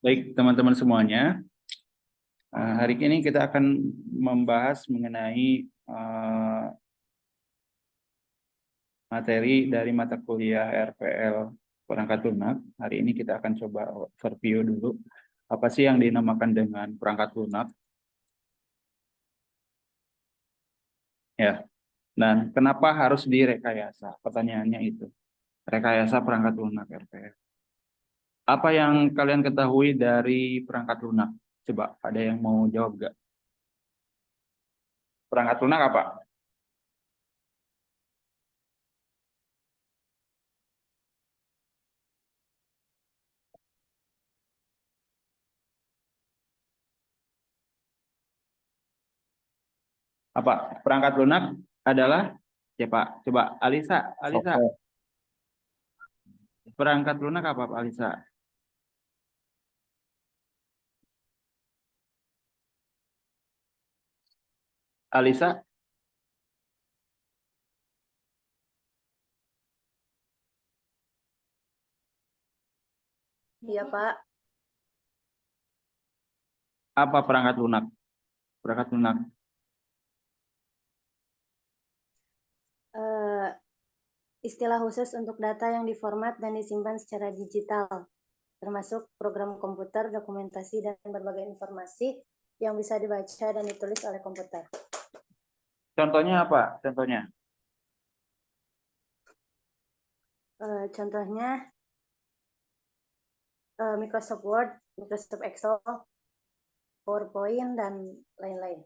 Baik, teman-teman semuanya. Hari ini kita akan membahas mengenai materi dari mata kuliah RPL perangkat lunak. Hari ini kita akan coba overview dulu. Apa sih yang dinamakan dengan perangkat lunak? Ya. Dan kenapa harus direkayasa? Pertanyaannya itu. Rekayasa perangkat lunak RPL. Apa yang kalian ketahui dari perangkat lunak? Coba, ada yang mau jawab nggak? Perangkat lunak apa? Apa? Perangkat lunak adalah siapa? Coba Alisa, Alisa. Software. Perangkat lunak apa, Pak Alisa? Alisa, Iya, Pak. apa perangkat lunak? Perangkat lunak. Eh, istilah khusus untuk data yang diformat dan disimpan secara digital, termasuk program komputer, dokumentasi, dan berbagai informasi yang bisa dibaca dan ditulis oleh komputer. Contohnya apa? Contohnya? Contohnya Microsoft Word, Microsoft Excel, PowerPoint, dan lain-lain.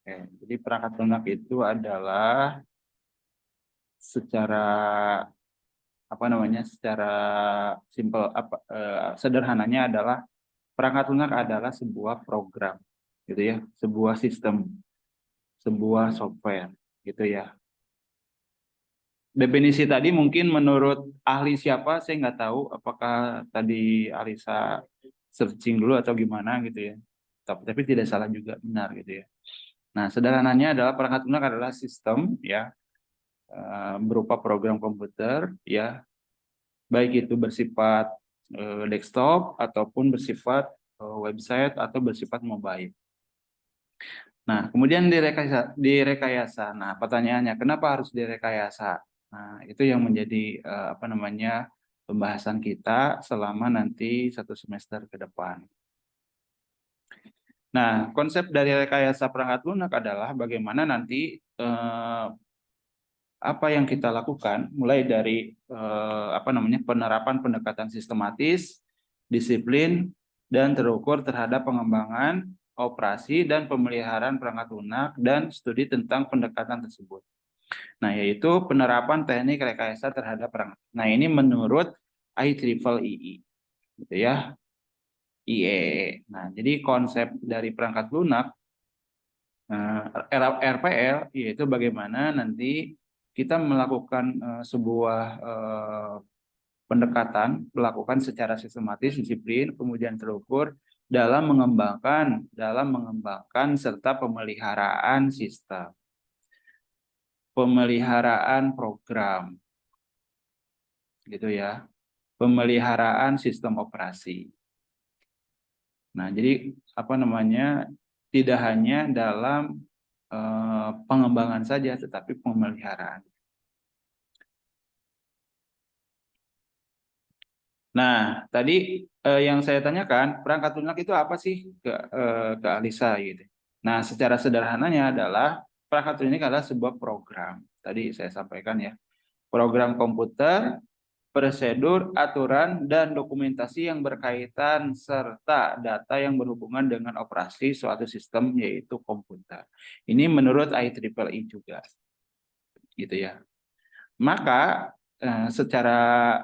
Jadi perangkat lunak itu adalah secara apa namanya? Secara simpel sederhananya adalah perangkat lunak adalah sebuah program, gitu ya, sebuah sistem, sebuah software, gitu ya. Definisi tadi mungkin menurut ahli siapa saya nggak tahu, apakah tadi Alisa searching dulu atau gimana gitu ya. Tapi tidak salah juga, benar gitu ya. Nah, sederhananya adalah perangkat lunak adalah sistem ya, berupa program komputer ya, baik itu bersifat desktop ataupun bersifat website atau bersifat mobile. Nah, kemudian direkayasa. Nah, pertanyaannya kenapa harus direkayasa? Nah, itu yang menjadi apa namanya pembahasan kita selama nanti 1 semester ke depan. Nah, konsep dari rekayasa perangkat lunak adalah bagaimana nanti apa yang kita lakukan, mulai dari apa namanya penerapan pendekatan sistematis, disiplin, dan terukur terhadap pengembangan, operasi, dan pemeliharaan perangkat lunak dan studi tentang pendekatan tersebut. Nah, yaitu penerapan teknik rekayasa terhadap perangkat. Nah, ini menurut IEEE, gitu ya, IEEE. Nah, jadi konsep dari perangkat lunak RPL yaitu bagaimana nanti kita melakukan sebuah pendekatan, melakukan secara sistematis, disiplin, kemudian terukur dalam mengembangkan serta pemeliharaan sistem, pemeliharaan program, gitu ya, pemeliharaan sistem operasi. Nah, jadi apa namanya, tidak hanya dalam pengembangan saja, tetapi pemeliharaan. Nah, tadi yang saya tanyakan, perangkat lunak itu apa sih ke Alisa gitu. Nah, secara sederhananya adalah perangkat lunak adalah sebuah program. Tadi saya sampaikan ya, program komputer, prosedur, aturan, dan dokumentasi yang berkaitan serta data yang berhubungan dengan operasi suatu sistem yaitu komputer. Ini menurut IEEE juga, gitu ya. Maka secara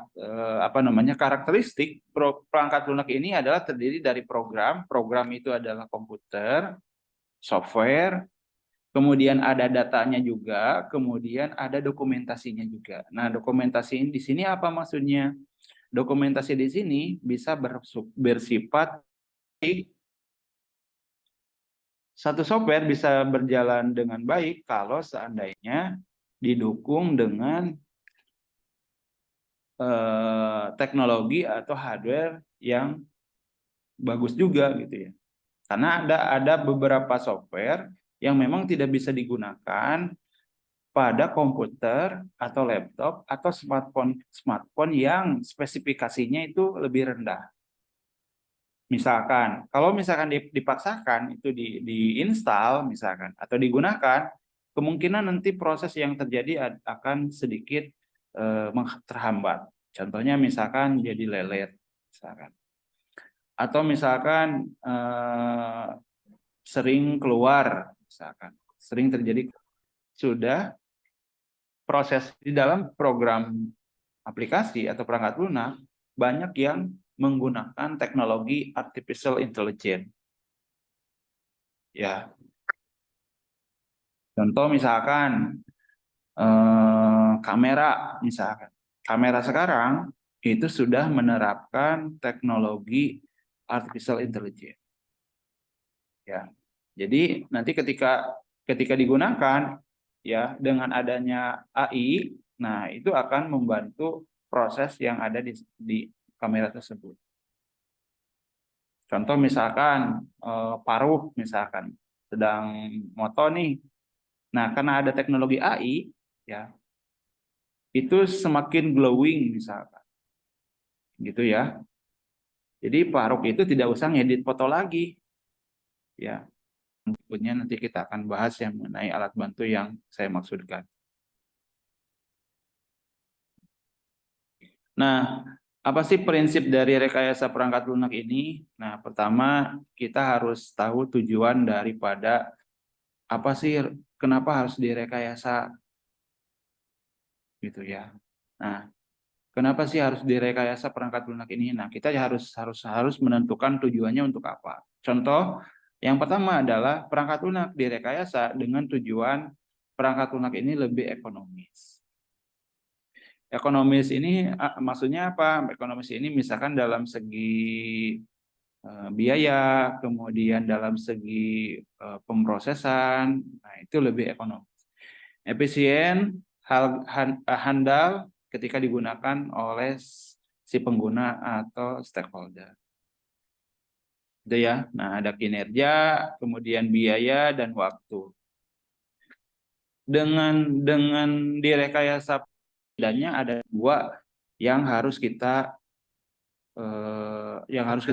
apa namanya karakteristik perangkat lunak ini adalah terdiri dari program itu adalah komputer, software, kemudian ada datanya juga, kemudian ada dokumentasinya juga. Nah, dokumentasi di sini apa maksudnya? Dokumentasi di sini bisa bersifat satu software bisa berjalan dengan baik kalau seandainya didukung dengan teknologi atau hardware yang bagus juga gitu ya. Karena ada beberapa software yang memang tidak bisa digunakan pada komputer atau laptop atau smartphone yang spesifikasinya itu lebih rendah. Misalkan, kalau misalkan dipaksakan itu diinstal misalkan atau digunakan, kemungkinan nanti proses yang terjadi akan sedikit terhambat. Contohnya misalkan jadi lelet, misalkan. Atau misalkan sering keluar, misalkan. Sering terjadi sudah proses di dalam program aplikasi atau perangkat lunak banyak yang menggunakan teknologi artificial intelligence. Ya, contoh misalkan kamera, misalkan kamera sekarang itu sudah menerapkan teknologi artificial intelligence. Ya, jadi nanti ketika digunakan ya dengan adanya AI, nah itu akan membantu proses yang ada di kamera tersebut. Contoh misalkan paruh misalkan sedang moto nih. Nah, karena ada teknologi AI ya, itu semakin glowing misalkan. Gitu ya. Jadi paruh itu tidak usah ngedit foto lagi. Ya. Berikutnya nanti kita akan bahas yang mengenai alat bantu yang saya maksudkan. Nah, apa sih prinsip dari rekayasa perangkat lunak ini? Nah, pertama kita harus tahu tujuan daripada apa sih, kenapa harus direkayasa gitu ya. Nah, kenapa sih harus direkayasa perangkat lunak ini? Nah, kita harus menentukan tujuannya untuk apa. Contoh, yang pertama adalah perangkat lunak direkayasa dengan tujuan perangkat lunak ini lebih ekonomis. Ekonomis ini maksudnya apa? Ekonomis ini misalkan dalam segi biaya, kemudian dalam segi pemrosesan, nah itu lebih ekonomis. Efisien, handal ketika digunakan oleh si pengguna atau stakeholder. Itu ya. Nah, ada kinerja, kemudian biaya dan waktu. Dengan direkayasa dannya ada dua yang harus kita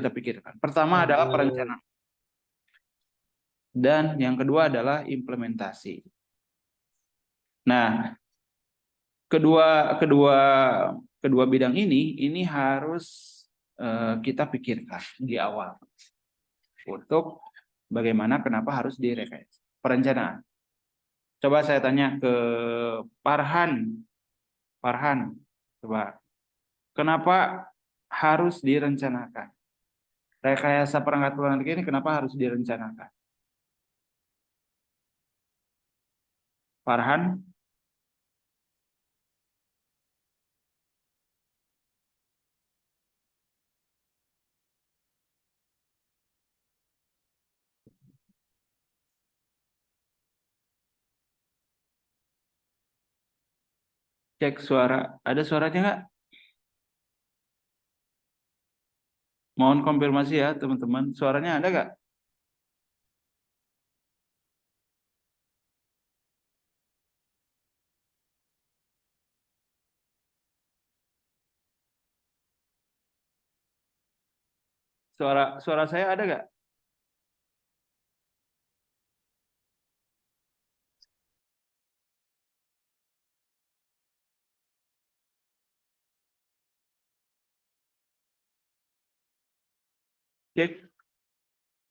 pikirkan. Pertama adalah perencanaan dan yang kedua adalah implementasi. Nah, kedua kedua kedua bidang ini harus kita pikirkan di awal untuk bagaimana kenapa harus direkayasa. Perencanaan. Coba saya tanya ke Farhan. Farhan, coba. Kenapa harus direncanakan? Rekayasa perangkat lunak ini kenapa harus direncanakan? Farhan, cek suara. Ada suaranya nggak? Mohon konfirmasi ya teman-teman. Suaranya ada nggak? Suara saya ada nggak? Cek.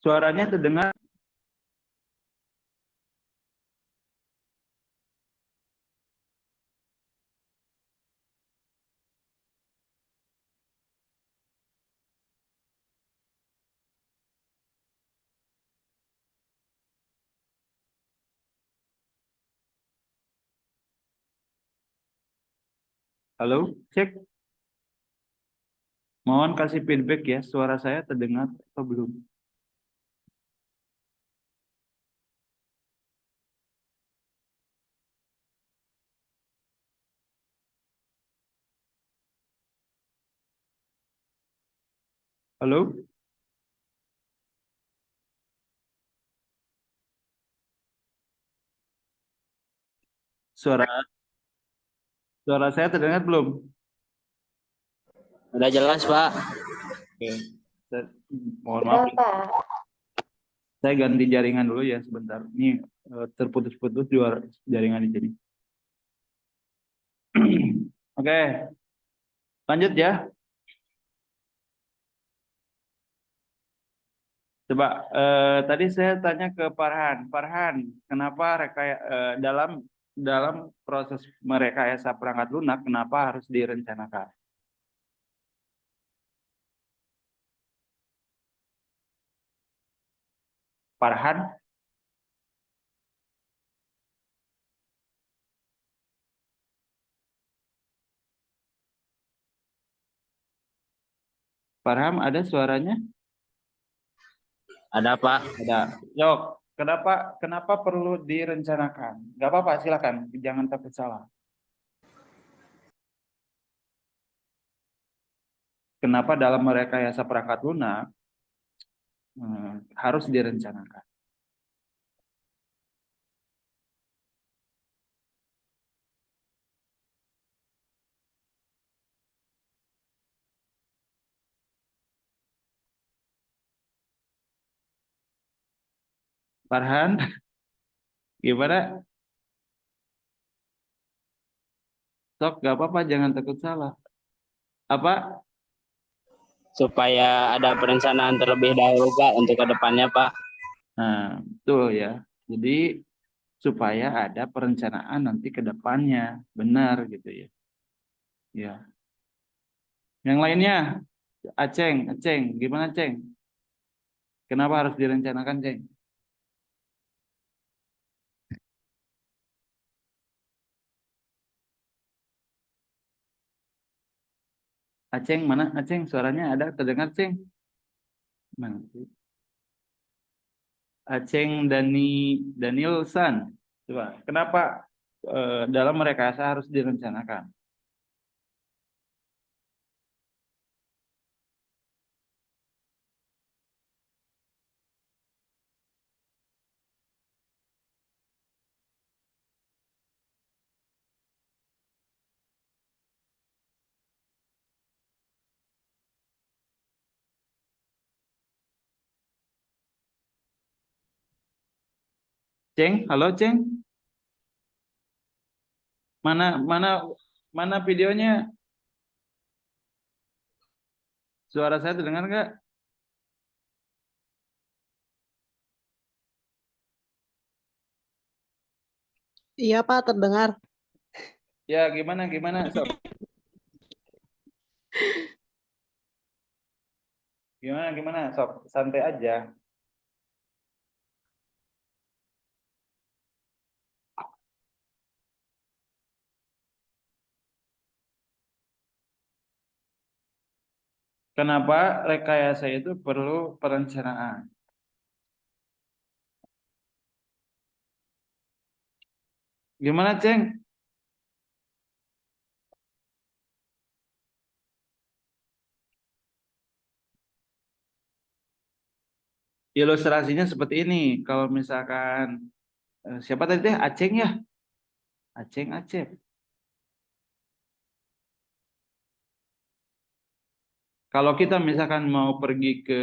Suaranya terdengar. Halo, cek. Mohon kasih feedback ya. Suara saya terdengar atau belum? Halo? suara saya terdengar belum? Udah jelas, Pak. Oke. Mohon maaf. Sudah, Pak. Saya ganti jaringan dulu ya sebentar. Ini terputus-putus jaringan di sini. Oke. Lanjut ya. Coba tadi saya tanya ke Farhan. Farhan, kenapa dalam proses merekayasa perangkat lunak kenapa harus direncanakan? Farhan? Farham ada suaranya? Ada, Pak. Ada. Yok, kenapa perlu direncanakan? Gak apa-apa, silakan. Jangan takut salah. Kenapa dalam merekayasa perangkat lunak harus direncanakan? Farhan, gimana? Sok, gak apa-apa, jangan takut salah. Apa? Supaya ada perencanaan terlebih dahulu, Pak, untuk ke depannya, Pak. Nah, betul ya. Jadi supaya ada perencanaan nanti ke depannya, benar gitu ya. Ya. Yang lainnya, Aceng, gimana Ceng? Kenapa harus direncanakan, Ceng? Aceng mana? Aceng, suaranya ada terdengar, Ceng? Mana? Aceng Danielsan. Coba, kenapa dalam merekayasa harus direncanakan? Ceng, halo Ceng. Mana mana mana videonya? Suara saya terdengar nggak? Iya Pak, terdengar. Ya, gimana, Sob? Gimana, Sob? Santai aja. Kenapa rekayasa itu perlu perencanaan? Gimana, Ceng? Ilustrasinya seperti ini. Kalau misalkan siapa tadi teh Aceng ya? Aceng. Kalau kita misalkan mau pergi ke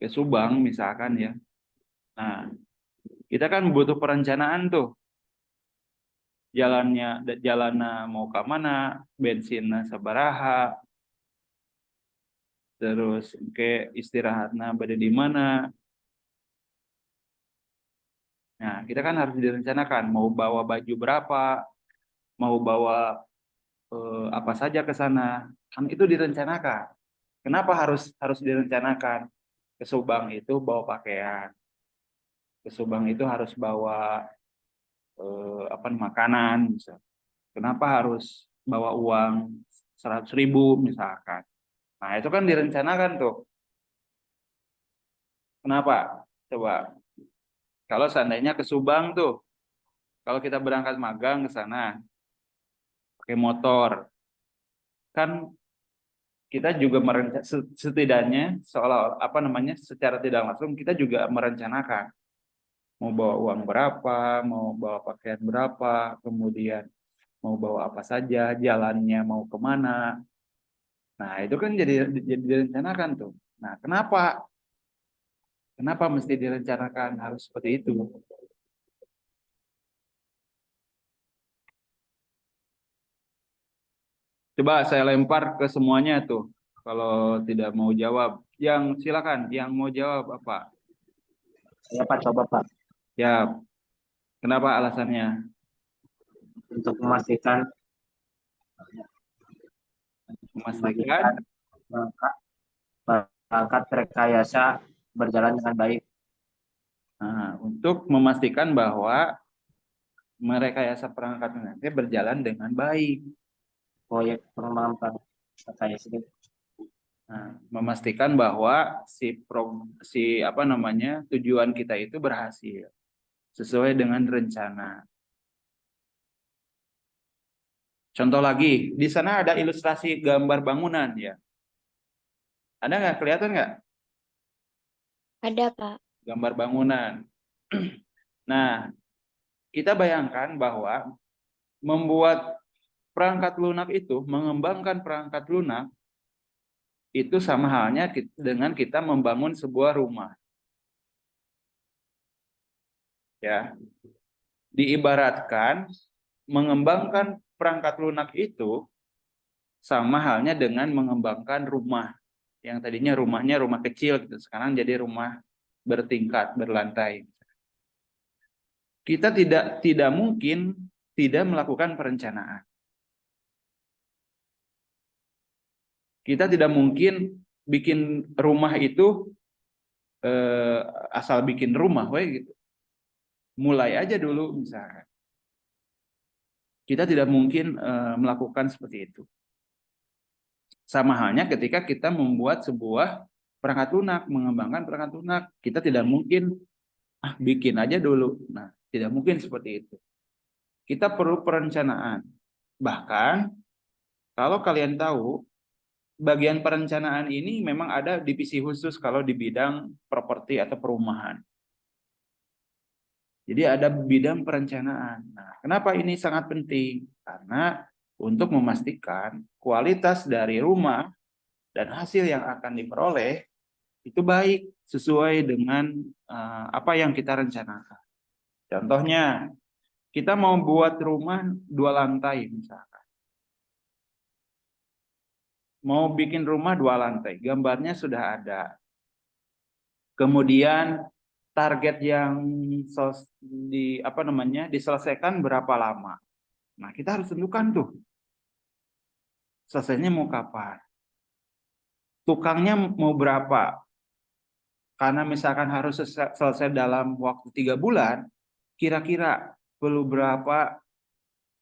Subang misalkan ya. Nah, kita kan butuh perencanaan tuh. Jalannya mau ke mana, bensinnya sabaraha, terus ke istirahatnya berada di mana. Nah, kita kan harus direncanakan mau bawa baju berapa, mau bawa apa saja ke sana. Kan itu direncanakan. Kenapa harus direncanakan? Ke Subang itu bawa pakaian. Ke Subang itu harus bawa apa makanan misal. Kenapa harus bawa uang 100.000 misalkan. Nah, itu kan direncanakan tuh. Kenapa? Coba kalau seandainya ke Subang tuh, kalau kita berangkat magang ke sana pakai motor, kan kita juga setidaknya seolah apa namanya secara tidak langsung kita juga merencanakan Mau bawa uang berapa, mau bawa pakaian berapa, kemudian mau bawa apa saja, jalannya mau kemana. Nah, itu kan jadi direncanakan tuh. Nah, kenapa? Kenapa mesti direncanakan harus seperti itu? Coba saya lempar ke semuanya tuh. Kalau tidak mau jawab, silakan, yang mau jawab apa? Ya Pak, coba Pak. Ya, kenapa alasannya? Untuk memastikan Memastikan, berangkat berangkat rekayasa berjalan dengan baik. untuk memastikan bahwa merekayasa perangkat lunak berjalan dengan baik. Proyek pengembangan rekayasa ini. Nah, memastikan bahwa tujuan kita itu berhasil sesuai dengan rencana. Contoh lagi, di sana ada ilustrasi gambar bangunan ya. Ada nggak, kelihatan nggak Ada, Pak. gambar bangunan? Nah, kita bayangkan bahwa membuat perangkat lunak itu, mengembangkan perangkat lunak itu sama halnya dengan kita membangun sebuah rumah. Ya, diibaratkan mengembangkan perangkat lunak itu sama halnya dengan mengembangkan rumah. Yang tadinya rumahnya rumah kecil gitu, sekarang jadi rumah bertingkat, berlantai. Kita tidak mungkin tidak melakukan perencanaan. Kita tidak mungkin bikin rumah itu asal bikin rumah, gitu. Mulai aja dulu misalkan. Kita tidak mungkin melakukan seperti itu. Sama halnya ketika kita membuat sebuah perangkat lunak, mengembangkan perangkat lunak, kita tidak mungkin bikin aja dulu. Nah, tidak mungkin seperti itu. Kita perlu perencanaan. Bahkan kalau kalian tahu, bagian perencanaan ini memang ada divisi khusus kalau di bidang properti atau perumahan. Jadi ada bidang perencanaan. Nah, kenapa ini sangat penting? Karena untuk memastikan kualitas dari rumah dan hasil yang akan diperoleh itu baik sesuai dengan apa yang kita rencanakan. Contohnya, kita mau buat rumah 2 lantai misalkan. Mau bikin rumah 2 lantai, gambarnya sudah ada. Kemudian target yang diselesaikan berapa lama. Nah, kita harus tentukan tuh. Selesainya mau kapan? Tukangnya mau berapa? Karena misalkan harus selesai dalam waktu 3 bulan, kira-kira perlu berapa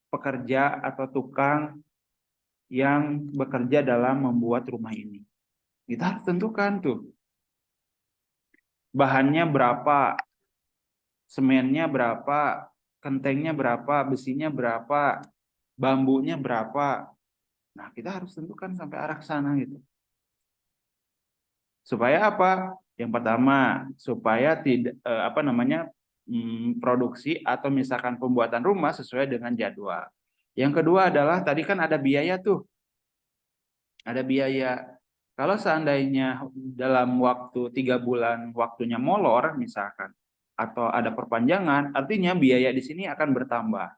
pekerja atau tukang yang bekerja dalam membuat rumah ini. Kita harus tentukan tuh. Bahannya berapa, semennya berapa, kentengnya berapa, besinya berapa, bambunya berapa. Nah, kita harus tentukan sampai arah ke sana gitu. Supaya apa? Yang pertama, supaya tidak produksi atau misalkan pembuatan rumah sesuai dengan jadwal. Yang kedua adalah tadi kan ada biaya tuh. Ada biaya. Kalau seandainya dalam waktu 3 bulan waktunya molor misalkan, atau ada perpanjangan, artinya biaya di sini akan bertambah.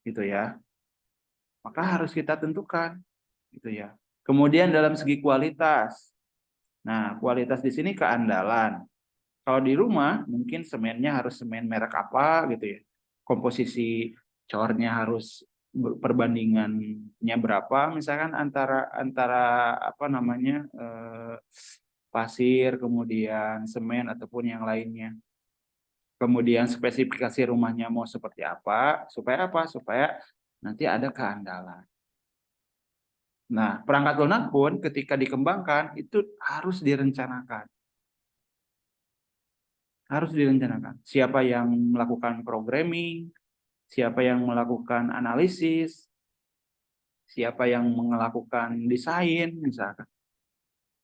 Gitu ya. Maka harus kita tentukan. Gitu ya. Kemudian dalam segi kualitas. Nah, kualitas di sini keandalan. Kalau di rumah mungkin semennya harus semen merek apa gitu ya. Komposisi cornya harus perbandingannya berapa misalkan antara pasir kemudian semen ataupun yang lainnya. Kemudian spesifikasi rumahnya mau seperti apa supaya nanti ada keandalan. Nah, perangkat lunak pun ketika dikembangkan itu harus direncanakan. Harus direncanakan. Siapa yang melakukan programming, siapa yang melakukan analisis, siapa yang melakukan desain misalkan.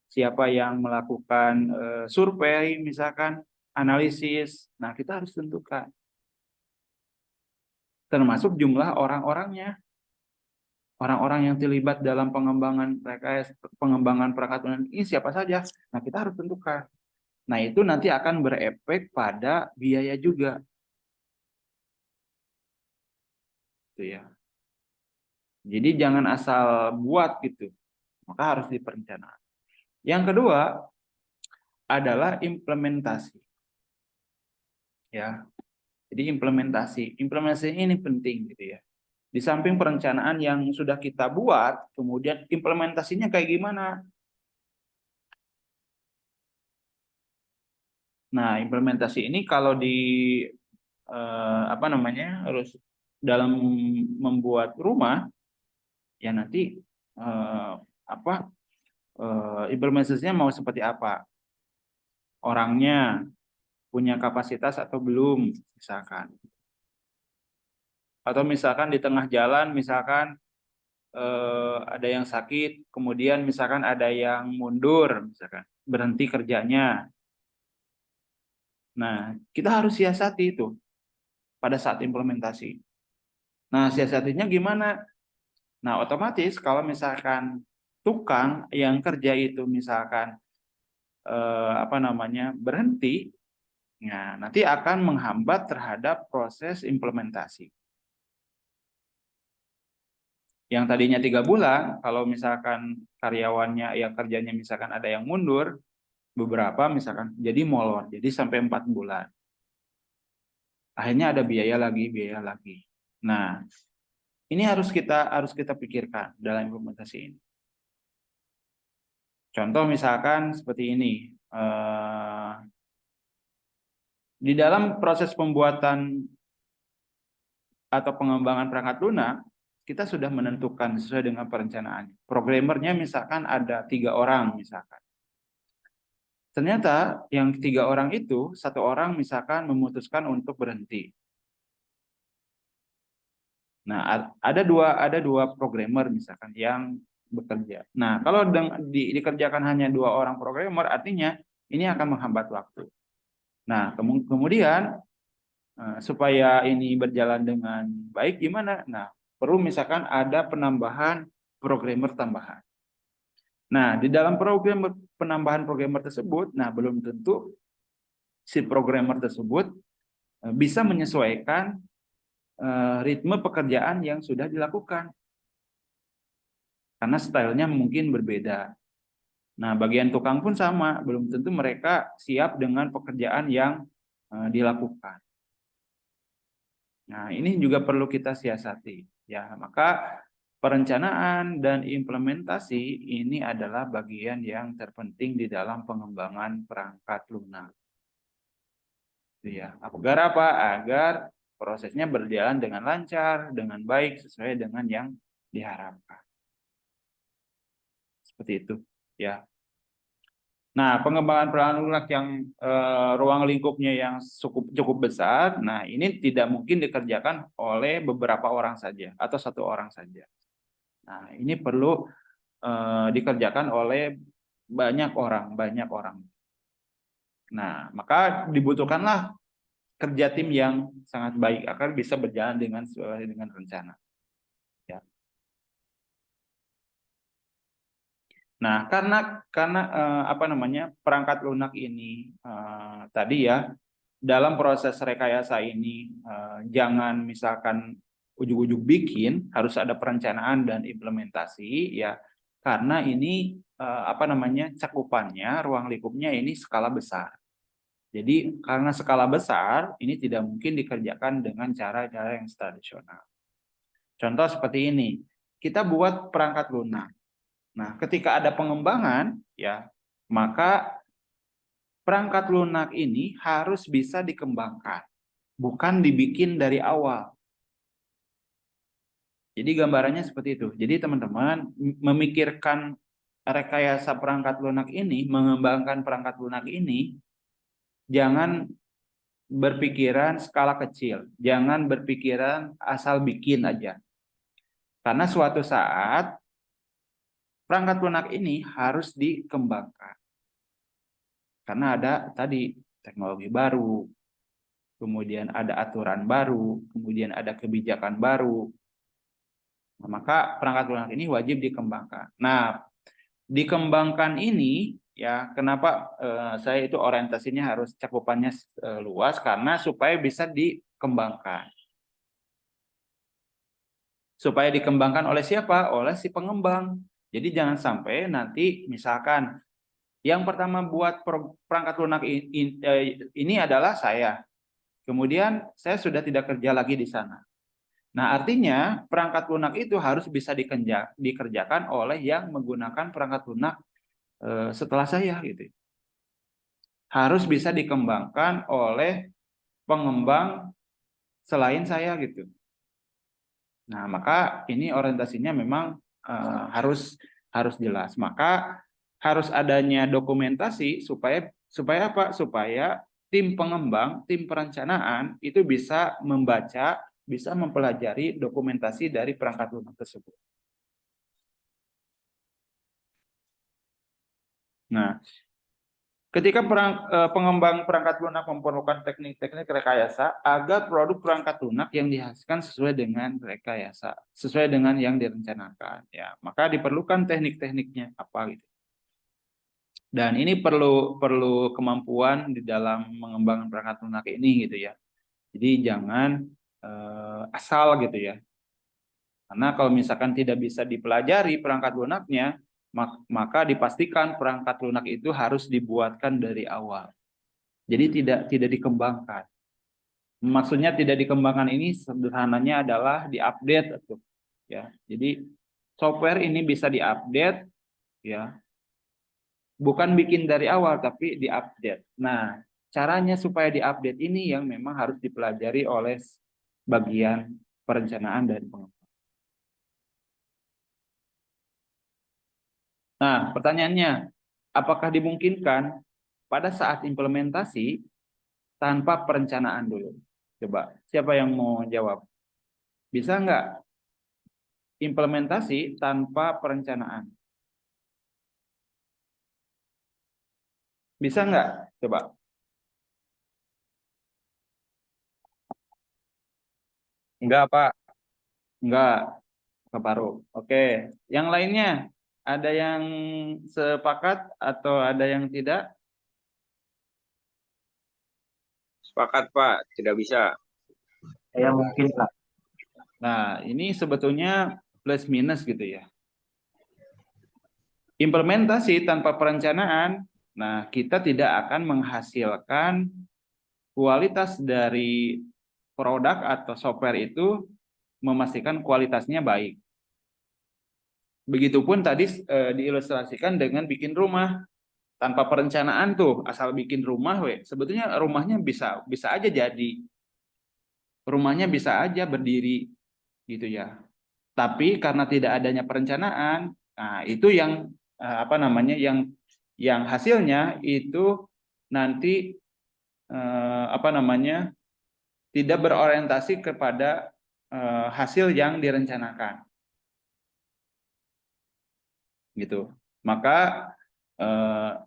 siapa yang melakukan survei, misalkan analisis. Nah, kita harus tentukan. Termasuk jumlah orang-orangnya. Orang-orang yang terlibat dalam pengembangan perangkat lunak ini siapa saja. Nah, kita harus tentukan. Nah, itu nanti akan berefek pada biaya juga. Gitu ya. Jadi jangan asal buat gitu. Maka harus diperencanakan. Yang kedua adalah implementasi. Ya. Jadi implementasi ini penting gitu ya. Di samping perencanaan yang sudah kita buat, kemudian implementasinya kayak gimana? Nah, implementasi ini kalau di harus dalam membuat rumah, ya nanti implementasinya mau seperti apa? Orangnya punya kapasitas atau belum, misalkan. Atau misalkan di tengah jalan, misalkan ada yang sakit, kemudian misalkan ada yang mundur, misalkan berhenti kerjanya. Nah, kita harus siasati itu pada saat implementasi. Nah, siasatinya gimana? Nah, otomatis kalau misalkan tukang yang kerja itu misalkan berhenti, nah nanti akan menghambat terhadap proses implementasi. Yang tadinya 3 bulan, kalau misalkan karyawannya yang kerjanya misalkan ada yang mundur, beberapa misalkan jadi molor, jadi sampai 4 bulan. Akhirnya ada biaya lagi. Nah, ini harus kita pikirkan dalam implementasi ini. Contoh misalkan seperti ini, di dalam proses pembuatan atau pengembangan perangkat lunak, kita sudah menentukan sesuai dengan perencanaan. Programmernya misalkan ada 3 orang misalkan. Ternyata yang 3 orang itu, 1 orang misalkan memutuskan untuk berhenti. Nah, ada dua programmer misalkan yang bekerja. Nah, kalau dikerjakan hanya 2 orang programmer, artinya ini akan menghambat waktu. Nah, kemudian supaya ini berjalan dengan baik gimana? Nah, perlu misalkan ada penambahan programmer tambahan. Nah, di dalam penambahan programmer tersebut, nah belum tentu si programmer tersebut bisa menyesuaikan ritme pekerjaan yang sudah dilakukan. Karena stylenya mungkin berbeda. Nah, bagian tukang pun sama, belum tentu mereka siap dengan pekerjaan yang dilakukan. Nah, ini juga perlu kita siasati. Ya, maka perencanaan dan implementasi ini adalah bagian yang terpenting di dalam pengembangan perangkat lunak. Ya, agar apa? Agar prosesnya berjalan dengan lancar, dengan baik, sesuai dengan yang diharapkan. Seperti itu, ya. Nah, pengembangan perangkat lunak yang ruang lingkupnya yang cukup besar, nah ini tidak mungkin dikerjakan oleh beberapa orang saja atau 1 orang saja. Nah, ini perlu dikerjakan oleh banyak orang. Nah, maka dibutuhkanlah kerja tim yang sangat baik agar bisa berjalan sesuai dengan rencana. Ya. Nah, karena perangkat lunak ini tadi ya dalam proses rekayasa ini jangan misalkan ujug-ujug bikin, harus ada perencanaan dan implementasi ya. Karena ini cakupannya, ruang lingkupnya ini skala besar. Jadi karena skala besar ini tidak mungkin dikerjakan dengan cara-cara yang tradisional. Contoh seperti ini, kita buat perangkat lunak. Nah, ketika ada pengembangan, ya, maka perangkat lunak ini harus bisa dikembangkan, bukan dibikin dari awal. Jadi gambarannya seperti itu. Jadi teman-teman memikirkan rekayasa perangkat lunak ini, mengembangkan perangkat lunak ini, jangan berpikiran skala kecil, jangan berpikiran asal bikin aja. Karena suatu saat perangkat lunak ini harus dikembangkan. Karena ada tadi teknologi baru, kemudian ada aturan baru, kemudian ada kebijakan baru. Nah, maka perangkat lunak ini wajib dikembangkan. Nah, dikembangkan ini ya, kenapa saya itu orientasinya harus cakupannya luas, karena supaya bisa dikembangkan. Supaya dikembangkan oleh siapa? Oleh si pengembang. Jadi jangan sampai nanti misalkan yang pertama buat perangkat lunak ini adalah saya. Kemudian saya sudah tidak kerja lagi di sana. Nah, artinya perangkat lunak itu harus bisa dikerjakan oleh yang menggunakan perangkat lunak setelah saya gitu. Harus bisa dikembangkan oleh pengembang selain saya gitu. Nah, maka ini orientasinya memang harus jelas. Maka harus adanya dokumentasi supaya apa? Supaya tim pengembang, tim perencanaan itu bisa membaca, bisa mempelajari dokumentasi dari perangkat lunak tersebut. Nah, ketika pengembang perangkat lunak memerlukan teknik-teknik rekayasa agar produk perangkat lunak yang dihasilkan sesuai dengan rekayasa, sesuai dengan yang direncanakan, ya, maka diperlukan teknik-tekniknya apa gitu. Dan ini perlu kemampuan di dalam mengembangkan perangkat lunak ini gitu ya. Jadi jangan asal gitu ya. Karena kalau misalkan tidak bisa dipelajari perangkat lunaknya, maka dipastikan perangkat lunak itu harus dibuatkan dari awal. Jadi tidak dikembangkan. Maksudnya tidak dikembangkan ini sederhananya adalah diupdate ya. Jadi software ini bisa diupdate ya. Bukan bikin dari awal tapi diupdate. Nah, caranya supaya diupdate ini yang memang harus dipelajari oleh bagian perencanaan dan pengembang. Nah, pertanyaannya, apakah dimungkinkan pada saat implementasi tanpa perencanaan dulu? Coba, siapa yang mau jawab? Bisa nggak implementasi tanpa perencanaan? Bisa nggak? Coba. Enggak, Pak. Nggak, kebaru. Oke, yang lainnya ada yang sepakat atau ada yang tidak? Sepakat, Pak. Tidak bisa. Saya mungkin Pak. Nah, ini sebetulnya plus minus gitu ya. Implementasi tanpa perencanaan, nah kita tidak akan menghasilkan kualitas dari produk atau software itu, memastikan kualitasnya baik. Begitupun tadi diilustrasikan dengan bikin rumah. Tanpa perencanaan tuh, asal bikin rumah, sebetulnya rumahnya bisa aja jadi. Rumahnya bisa aja berdiri gitu ya. Tapi karena tidak adanya perencanaan, nah itu yang apa namanya, yang hasilnya itu nanti apa namanya, tidak berorientasi kepada hasil yang direncanakan. Gitu. Maka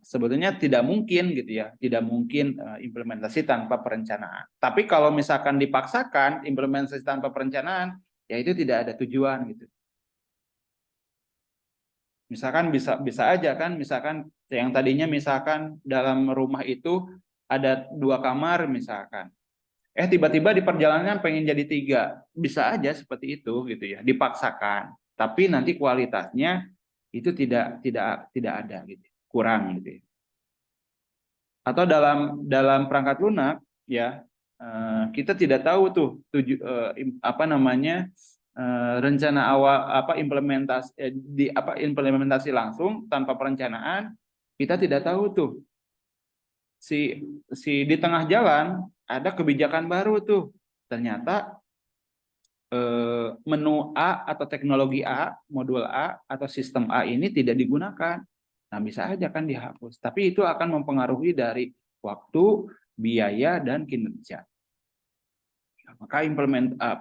sebetulnya tidak mungkin gitu ya, tidak mungkin implementasi tanpa perencanaan. Tapi kalau misalkan dipaksakan implementasi tanpa perencanaan, ya itu tidak ada tujuan gitu. Misalkan bisa aja kan, misalkan yang tadinya misalkan dalam rumah itu ada 2 kamar misalkan, tiba-tiba di perjalanan pengen jadi 3, bisa aja seperti itu gitu ya, dipaksakan. Tapi nanti kualitasnya itu tidak ada gitu, kurang gitu ya. Atau dalam perangkat lunak ya, kita tidak tahu tuh apa namanya, rencana awal implementasi langsung tanpa perencanaan, kita tidak tahu tuh si di tengah jalan ada kebijakan baru tuh, ternyata menu A atau teknologi A, modul A atau sistem A ini tidak digunakan. Nah, bisa aja kan dihapus. Tapi itu akan mempengaruhi dari waktu, biaya, dan kinerja. Maka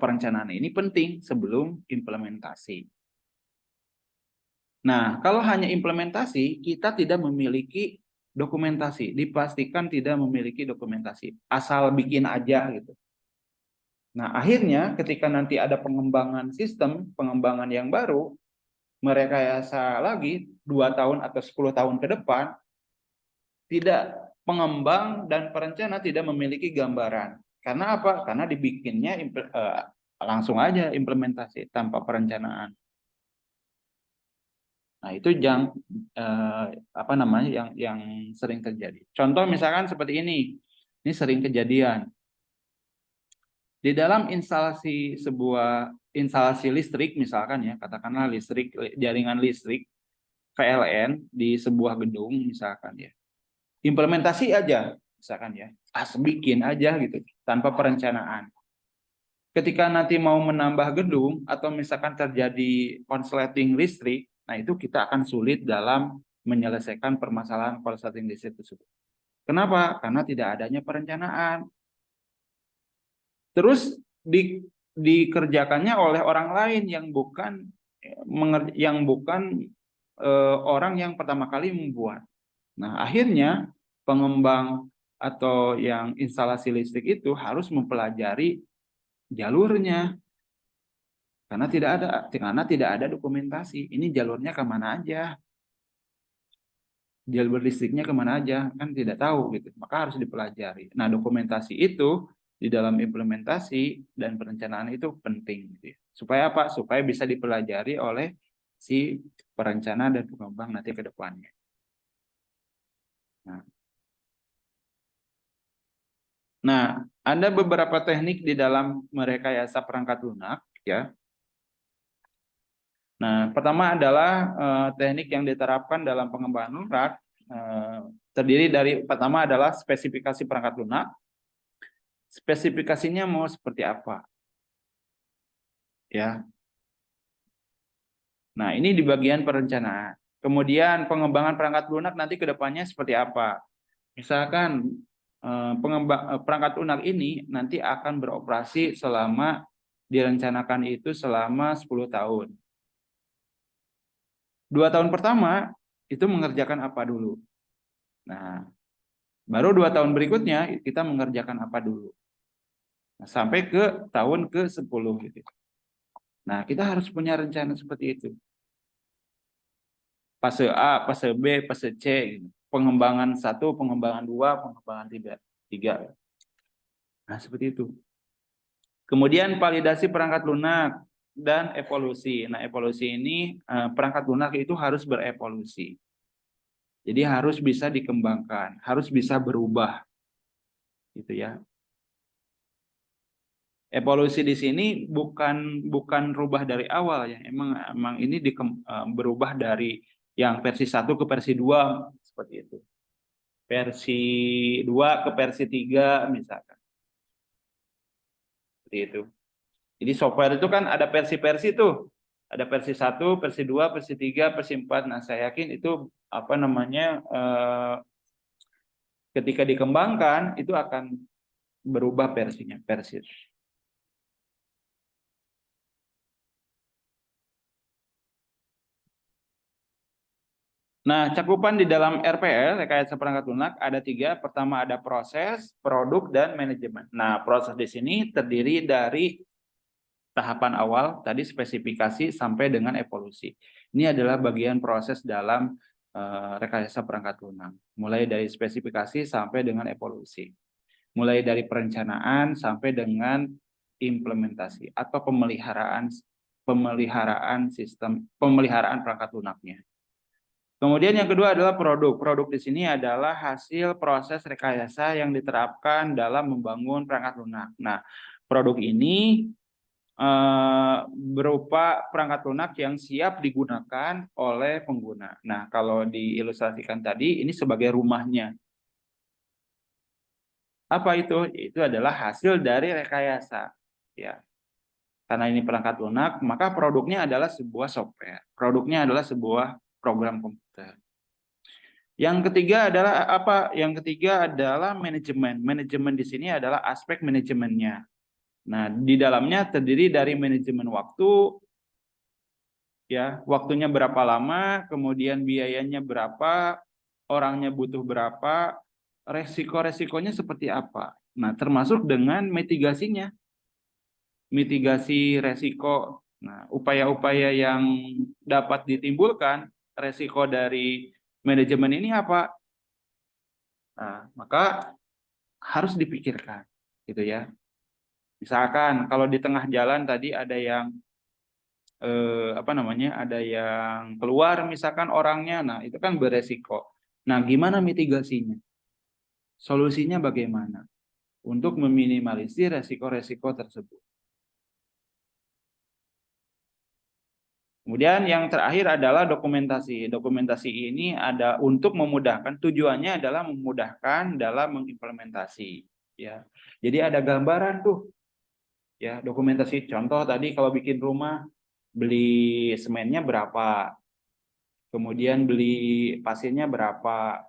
perencanaan ini penting sebelum implementasi. Nah, kalau hanya implementasi, kita tidak memiliki dokumentasi. Dipastikan tidak memiliki dokumentasi. Asal bikin aja gitu. Nah, akhirnya ketika nanti ada pengembangan sistem, pengembangan yang baru, merekayasa lagi 2 tahun atau 10 tahun ke depan, tidak, pengembang dan perencana tidak memiliki gambaran. Karena apa? Karena dibikinnya langsung aja implementasi tanpa perencanaan. Nah, itu yang apa namanya yang sering terjadi. Contoh misalkan seperti ini. Ini sering kejadian. Di dalam sebuah instalasi listrik misalkan ya, katakanlah listrik, jaringan listrik PLN di sebuah gedung misalkan ya. Implementasi aja misalkan ya. Bikin aja gitu tanpa perencanaan. Ketika nanti mau menambah gedung atau misalkan terjadi konsleting listrik, nah itu kita akan sulit dalam menyelesaikan permasalahan konsleting listrik tersebut. Kenapa? Karena tidak adanya perencanaan. Terus dikerjakannya oleh orang lain yang bukan orang yang pertama kali membuat. Nah, akhirnya pengembang atau yang instalasi listrik itu harus mempelajari jalurnya karena tidak ada dokumentasi. Ini jalurnya kemana aja, jalur listriknya kemana aja, kan tidak tahu gitu. Maka harus dipelajari. Nah, dokumentasi itu di dalam implementasi dan perencanaan itu penting gitu ya. Supaya apa? Supaya bisa dipelajari oleh si perencana dan pengembang nanti ke depannya. Nah, ada beberapa teknik di dalam merekayasa perangkat lunak ya. Nah, pertama adalah teknik yang diterapkan dalam pengembangan lunak terdiri dari pertama adalah spesifikasi perangkat lunak. Spesifikasinya mau seperti apa? Ya. Nah, ini di bagian perencanaan. Kemudian pengembangan perangkat lunak nanti ke depannya seperti apa? Misalkan perangkat lunak ini nanti akan beroperasi selama direncanakan itu selama 10 tahun. 2 tahun pertama itu mengerjakan apa dulu? Nah, baru 2 tahun berikutnya kita mengerjakan apa dulu? Nah, sampai ke tahun ke-10 gitu. Nah, kita harus punya rencana seperti itu. Fase A, fase B, fase C, gitu. Pengembangan 1, pengembangan 2, pengembangan 3. Nah, seperti itu. Kemudian validasi perangkat lunak dan evolusi. Nah, evolusi ini perangkat lunak itu harus berevolusi. Jadi harus bisa dikembangkan, harus bisa berubah. Gitu ya. Evolusi di sini bukan rubah dari awal ya. Emang ini berubah dari yang versi 1 ke versi 2 seperti itu. Versi 2 ke versi 3 misalkan. Seperti itu. Jadi software itu kan ada versi-versi tuh. Ada versi 1, versi 2, versi 3, versi 4. Nah, saya yakin itu apa namanya ketika dikembangkan itu akan berubah versinya, versi. Nah, cakupan di dalam RPL, rekayasa perangkat lunak, ada 3. Pertama ada proses, produk, dan manajemen. Nah, proses di sini terdiri dari tahapan awal, tadi spesifikasi sampai dengan evolusi. Ini adalah bagian proses dalam rekayasa perangkat lunak. Mulai dari spesifikasi sampai dengan evolusi. Mulai dari perencanaan sampai dengan implementasi atau pemeliharaan perangkat lunaknya. Kemudian yang kedua adalah produk. Produk di sini adalah hasil proses rekayasa yang diterapkan dalam membangun perangkat lunak. Nah, produk ini berupa perangkat lunak yang siap digunakan oleh pengguna. Nah, kalau diilustrasikan tadi, ini sebagai rumahnya. Apa itu? Itu adalah hasil dari rekayasa. Ya. Karena ini perangkat lunak, maka produknya adalah sebuah software. Produknya adalah sebuah program komputer. Yang ketiga adalah apa? Yang ketiga adalah manajemen. Manajemen di sini adalah aspek manajemennya. Nah, di dalamnya terdiri dari manajemen waktu, ya, waktunya berapa lama, kemudian biayanya berapa, orangnya butuh berapa, resiko-resikonya seperti apa. Nah, termasuk dengan mitigasinya, mitigasi resiko. Nah, upaya-upaya yang dapat ditimbulkan resiko dari manajemen ini apa? Nah, maka harus dipikirkan, gitu ya. Misalkan kalau di tengah jalan tadi ada yang apa namanya, ada yang keluar misalkan orangnya, nah itu kan beresiko. Nah, gimana mitigasinya? Solusinya bagaimana untuk meminimalisir resiko-resiko tersebut? Kemudian yang terakhir adalah dokumentasi. Dokumentasi ini ada untuk memudahkan, tujuannya adalah memudahkan dalam mengimplementasi. Ya, jadi ada gambaran tuh. Ya, dokumentasi. Contoh tadi kalau bikin rumah, beli semennya berapa, kemudian beli pasirnya berapa,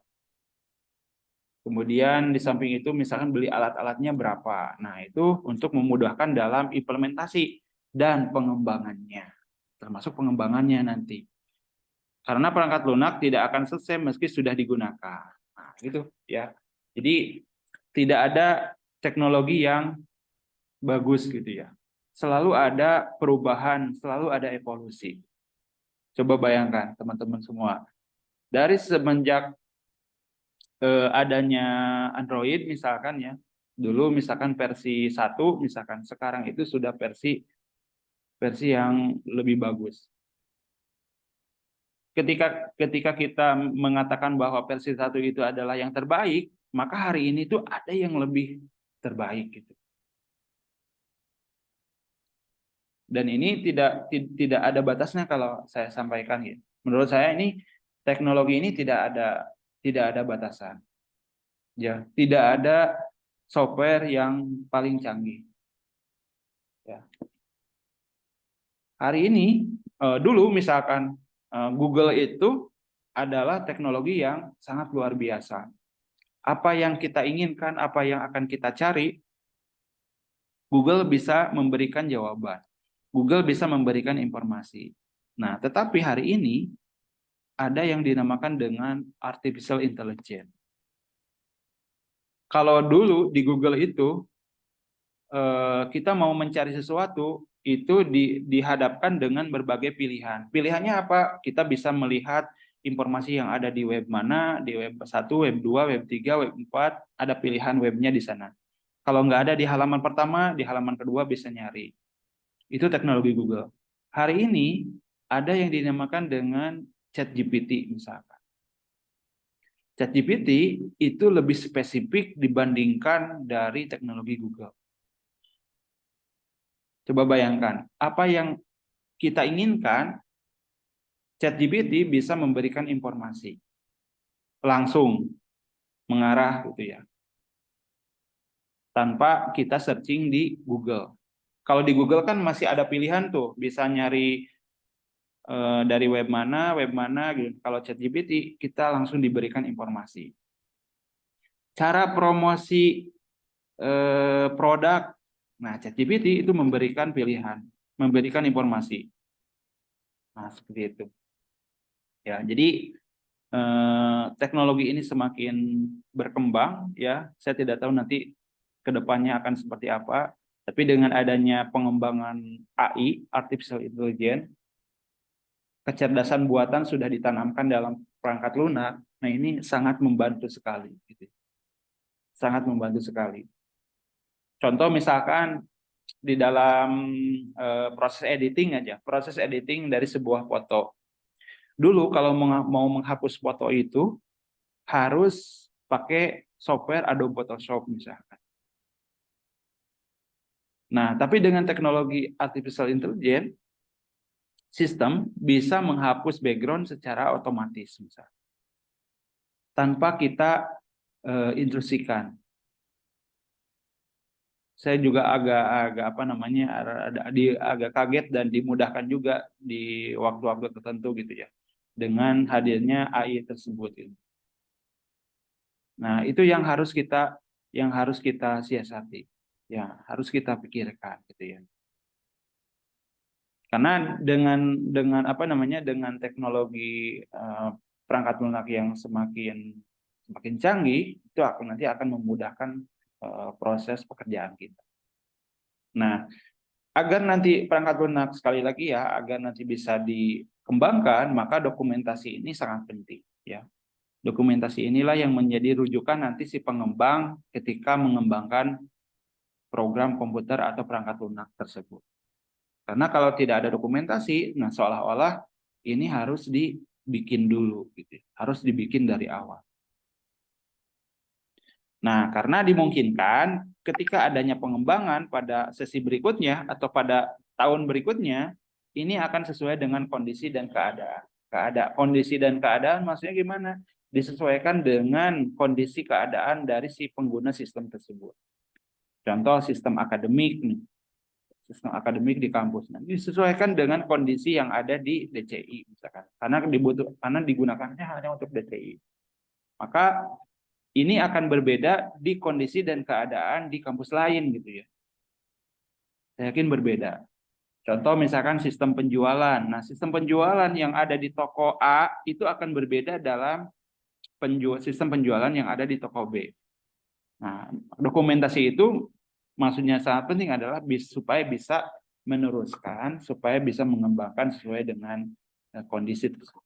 kemudian di samping itu misalkan beli alat-alatnya berapa. Nah, itu untuk memudahkan dalam implementasi dan pengembangannya, termasuk pengembangannya nanti. Karena perangkat lunak tidak akan selesai meski sudah digunakan. Nah, gitu ya. Jadi tidak ada teknologi yang bagus gitu ya. Selalu ada perubahan, selalu ada evolusi. Coba bayangkan teman-teman semua. Dari semenjak adanya Android misalkan ya. Dulu misalkan versi 1, misalkan sekarang itu sudah versi yang lebih bagus. Ketika kita mengatakan bahwa versi 1 itu adalah yang terbaik, maka hari ini tuh ada yang lebih terbaik gitu. Dan ini tidak ada batasnya kalau saya sampaikan gitu. Menurut saya ini teknologi ini tidak ada batasan. Ya, tidak ada software yang paling canggih. Ya. Hari ini dulu misalkan Google itu adalah teknologi yang sangat luar biasa. Apa yang kita inginkan, apa yang akan kita cari, Google bisa memberikan jawaban. Google bisa memberikan informasi. Nah, tetapi hari ini ada yang dinamakan dengan artificial intelligence. Kalau dulu di Google itu kita mau mencari sesuatu itu dihadapkan dengan berbagai pilihan. Pilihannya apa? Kita bisa melihat informasi yang ada di web mana, di web 1, web 2, web 3, web 4, ada pilihan webnya di sana. Kalau nggak ada di halaman pertama, di halaman kedua bisa nyari. Itu teknologi Google. Hari ini ada yang dinamakan dengan ChatGPT misalkan. ChatGPT itu lebih spesifik dibandingkan dari teknologi Google. Coba bayangkan, apa yang kita inginkan, ChatGPT bisa memberikan informasi langsung mengarah gitu ya, tanpa kita searching di Google. Kalau di Google kan masih ada pilihan tuh, bisa nyari dari web mana gitu. Kalau ChatGPT kita langsung diberikan informasi. Cara promosi produk, nah ChatGPT itu memberikan pilihan, memberikan informasi. Nah seperti itu. Ya, jadi teknologi ini semakin berkembang ya. Saya tidak tahu nanti kedepannya akan seperti apa. Tapi dengan adanya pengembangan AI, artificial intelligence, kecerdasan buatan sudah ditanamkan dalam perangkat lunak. Nah ini sangat membantu sekali. Gitu. Sangat membantu sekali. Contoh misalkan di dalam proses editing aja, proses editing dari sebuah foto. Dulu kalau mau menghapus foto itu harus pakai software Adobe Photoshop misalkan. Nah, tapi dengan teknologi artificial intelligence, sistem bisa menghapus background secara otomatis misalkan. Tanpa kita intrusikan. Saya juga agak apa namanya agak kaget dan dimudahkan juga di waktu-waktu tertentu gitu ya dengan hadirnya AI tersebut. Gitu. Nah itu yang harus kita siasati, ya harus kita pikirkan gitu ya. Karena dengan apa namanya, dengan teknologi perangkat lunak yang semakin canggih, itu nanti akan memudahkan proses pekerjaan kita. Nah, agar nanti perangkat lunak, sekali lagi ya, agar nanti bisa dikembangkan, maka dokumentasi ini sangat penting ya. Dokumentasi inilah yang menjadi rujukan nanti si pengembang ketika mengembangkan program komputer atau perangkat lunak tersebut. Karena kalau tidak ada dokumentasi, nah seolah-olah ini harus dibikin dulu gitu. Harus dibikin dari awal. Nah, karena dimungkinkan ketika adanya pengembangan pada sesi berikutnya atau pada tahun berikutnya, ini akan sesuai dengan kondisi dan keadaan. Kondisi dan keadaan maksudnya gimana? Disesuaikan dengan kondisi keadaan dari si pengguna sistem tersebut. Contoh sistem akademik nih. Sistem akademik di kampus. Nah, disesuaikan dengan kondisi yang ada di DCI misalkan. Karena digunakannya hanya untuk DCI. Maka ini akan berbeda di kondisi dan keadaan di kampus lain gitu ya. Saya yakin berbeda. Contoh misalkan sistem penjualan. Nah, sistem penjualan yang ada di toko A itu akan berbeda dalam sistem penjualan yang ada di toko B. Nah, dokumentasi itu maksudnya sangat penting adalah supaya bisa meneruskan, supaya bisa mengembangkan sesuai dengan kondisi tersebut.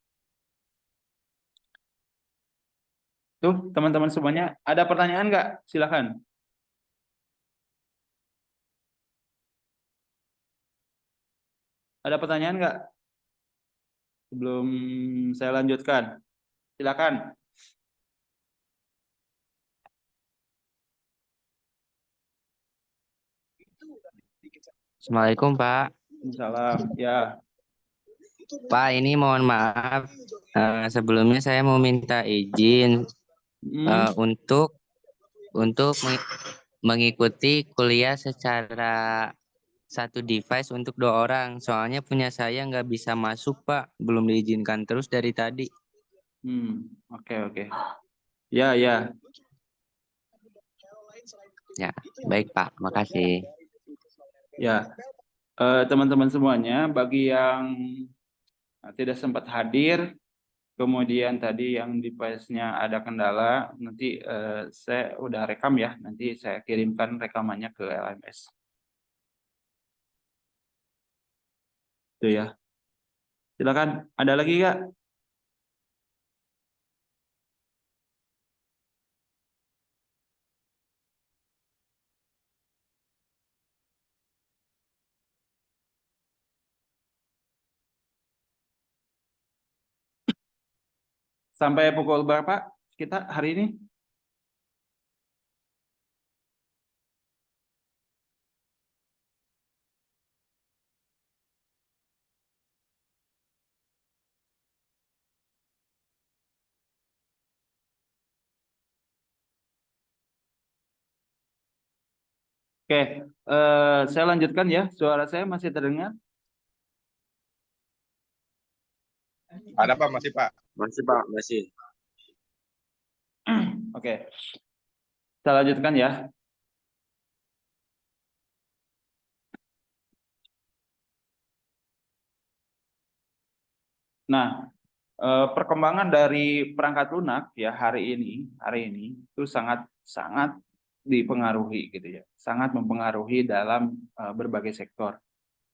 Tuh, teman-teman semuanya, ada pertanyaan nggak? Silakan. Ada pertanyaan nggak? Sebelum saya lanjutkan. Silakan. Assalamualaikum Pak. Salam. Ya. Pak, ini mohon maaf. Sebelumnya saya mau minta izin untuk mengikuti kuliah secara satu device untuk 2 orang. Soalnya punya saya nggak bisa masuk Pak, belum diizinkan terus dari tadi. Oke. Ya. Ya, baik Pak, makasih. Ya, teman-teman semuanya, bagi yang tidak sempat hadir, kemudian tadi yang device-nya ada kendala, nanti saya udah rekam ya, nanti saya kirimkan rekamannya ke LMS. Itu ya. Silakan, ada lagi nggak? Sampai pukul berapa kita hari ini? Oke, saya lanjutkan ya. Suara saya masih terdengar? Ada Pak, masih Pak. Masih Pak, masih. Oke, saya lanjutkan ya. Nah, perkembangan dari perangkat lunak ya hari ini itu sangat dipengaruhi gitu ya, sangat mempengaruhi dalam berbagai sektor.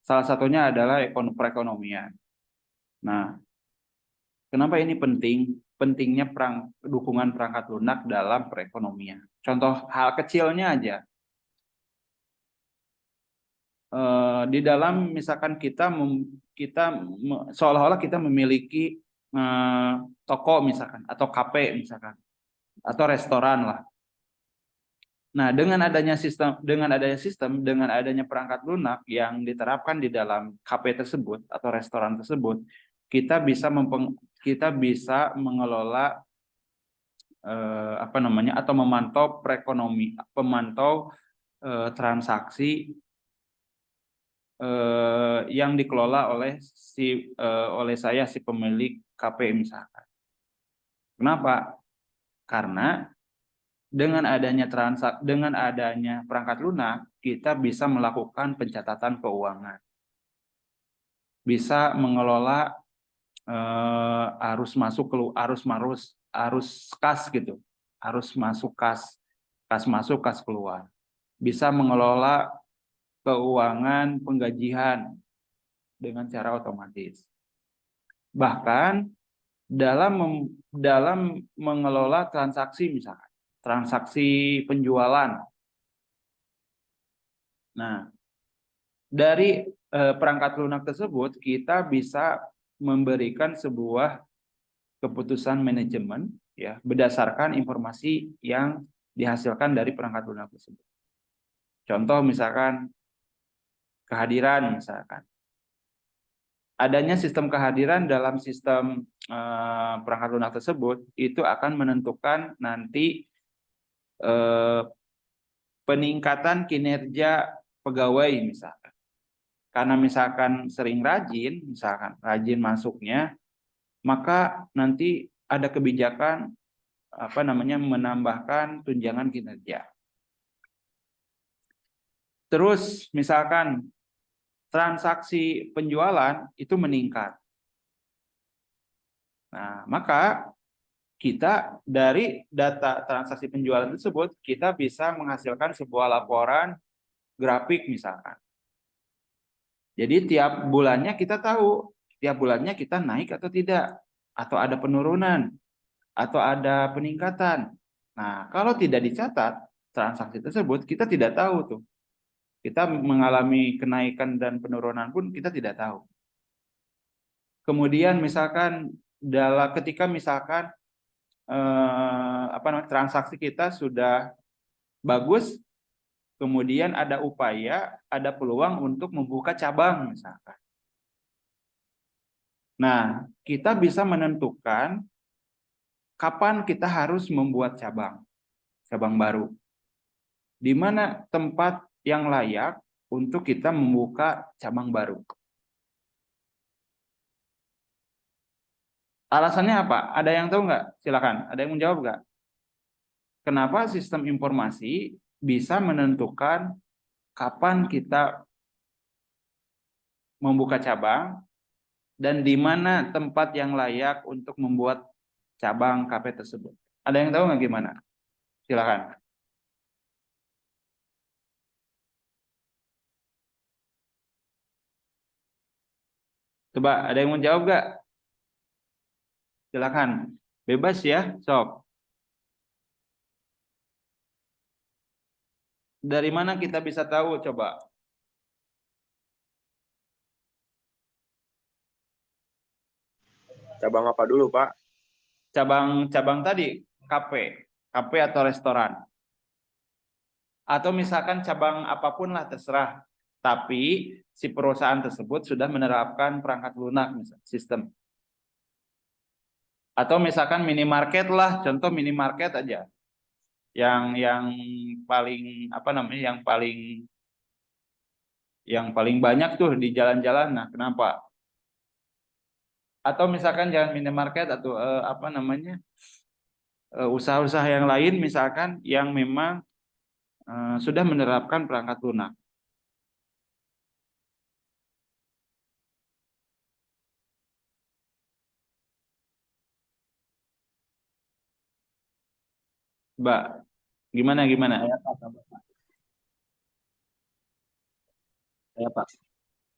Salah satunya adalah perekonomian. Nah, kenapa ini penting? Pentingnya dukungan perangkat lunak dalam perekonomian. Contoh hal kecilnya aja. Di dalam misalkan kita seolah-olah kita memiliki toko misalkan atau kafe misalkan atau restoran lah. Nah, dengan adanya perangkat lunak yang diterapkan di dalam kafe tersebut atau restoran tersebut, kita bisa mengelola atau memantau transaksi yang dikelola oleh si pemilik kafe misalkan. Kenapa? Karena dengan adanya perangkat lunak, kita bisa melakukan pencatatan keuangan. bisa mengelola arus kas gitu, arus masuk kas masuk kas keluar, bisa mengelola keuangan penggajian dengan cara otomatis. Bahkan dalam mengelola transaksi, misalkan transaksi penjualan. Nah, dari perangkat lunak tersebut kita bisa memberikan sebuah keputusan manajemen ya berdasarkan informasi yang dihasilkan dari perangkat lunak tersebut. Contoh misalkan kehadiran, misalkan adanya sistem kehadiran dalam sistem perangkat lunak tersebut itu akan menentukan nanti peningkatan kinerja pegawai misalkan. Karena misalkan sering rajin, misalkan rajin masuknya, maka nanti ada kebijakan menambahkan tunjangan kinerja. Terus misalkan transaksi penjualan itu meningkat. Nah, maka kita dari data transaksi penjualan tersebut kita bisa menghasilkan sebuah laporan grafik misalkan. Jadi tiap bulannya kita tahu, tiap bulannya kita naik atau tidak, atau ada penurunan, atau ada peningkatan. Nah, kalau tidak dicatat transaksi tersebut, kita tidak tahu tuh. Kita mengalami kenaikan dan penurunan pun kita tidak tahu. Kemudian misalkan ketika misalkan transaksi kita sudah bagus, kemudian ada upaya, ada peluang untuk membuka cabang misalkan. Nah, kita bisa menentukan kapan kita harus membuat cabang baru. Di mana tempat yang layak untuk kita membuka cabang baru. Alasannya apa? Ada yang tahu nggak? Silakan. Ada yang menjawab nggak? Kenapa sistem informasi bisa menentukan kapan kita membuka cabang dan di mana tempat yang layak untuk membuat cabang KP tersebut? Ada yang tahu nggak gimana? Silakan. Coba ada yang mau jawab nggak? Silakan. Bebas ya, sob. Dari mana kita bisa tahu coba? Cabang apa dulu, Pak? Cabang tadi kafe atau restoran. Atau misalkan cabang apapun lah terserah. Tapi si perusahaan tersebut sudah menerapkan perangkat lunak misalnya, sistem. Atau misalkan minimarket lah, contoh minimarket aja. Yang paling yang paling banyak tuh di jalan-jalan. Nah, kenapa? Atau misalkan jangan minimarket atau usaha-usaha yang lain misalkan yang memang sudah menerapkan perangkat lunak. Mbak, gimana? Ya, Pak.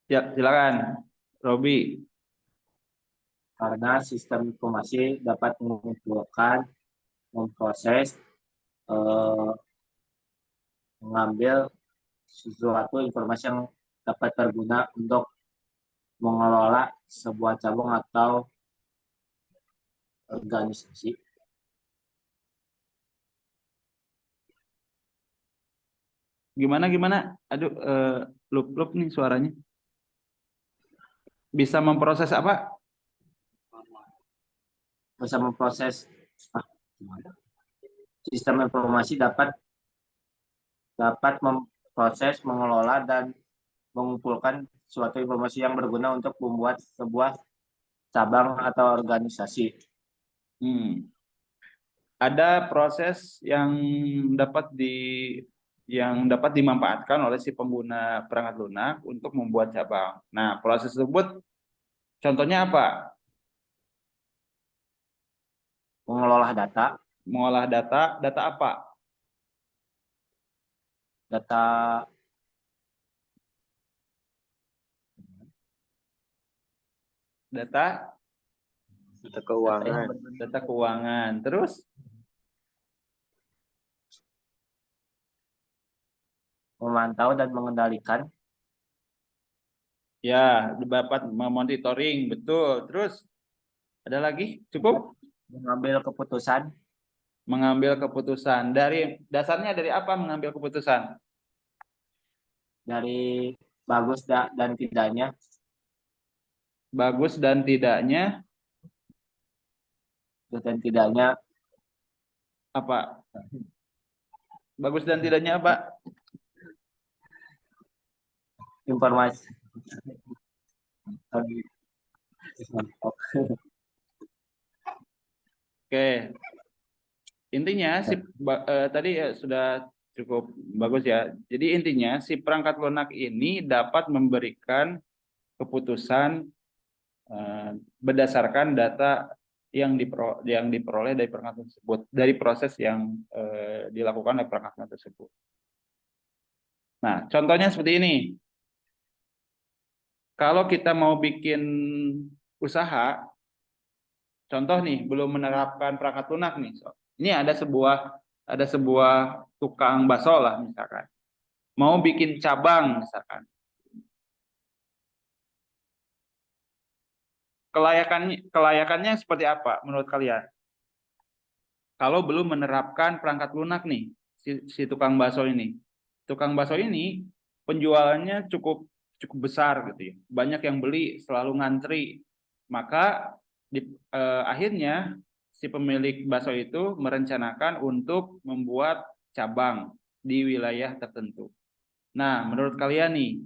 Ya, silakan, Robi. Karena sistem informasi dapat mengumpulkan, memproses, mengambil sesuatu informasi yang dapat berguna untuk mengelola sebuah cabang atau organisasi. Gimana? Aduh, lup nih suaranya. Bisa memproses apa? Bisa memproses sistem informasi dapat memproses, mengelola dan mengumpulkan suatu informasi yang berguna untuk membuat sebuah cabang atau organisasi. Ada proses yang dapat dimanfaatkan oleh si pengguna perangkat lunak untuk membuat cabang. Nah, proses tersebut Contohnya apa? mengelola data, Mengolah data, data apa? data Data, Data data yang keuangan. berbentuk data keuangan. Terus, memantau dan mengendalikan, ya, dapat memonitoring, betul. Terus, ada lagi? Cukup? mengambil keputusan, Mengambil keputusan. Dasarnya dari apa mengambil keputusan? dari bagus dan tidaknya, Bagus dan tidaknya apa? Bagus dan tidaknya apa? informasi. Oke. Intinya tadi sudah cukup bagus ya. Jadi intinya si perangkat lunak ini dapat memberikan keputusan berdasarkan data yang diperoleh dari perangkat tersebut, dari proses yang dilakukan oleh perangkat tersebut. Nah, contohnya seperti ini. Kalau kita mau bikin usaha, contoh nih, belum menerapkan perangkat lunak nih. Ini ada sebuah tukang bakso lah misalkan. Mau bikin cabang misalkan. Kelayakannya seperti apa menurut kalian? Kalau belum menerapkan perangkat lunak nih, si tukang bakso ini. Tukang bakso ini penjualannya cukup besar gitu ya. Banyak yang beli, selalu ngantri. Maka akhirnya si pemilik bakso itu merencanakan untuk membuat cabang di wilayah tertentu. Nah, menurut kalian nih,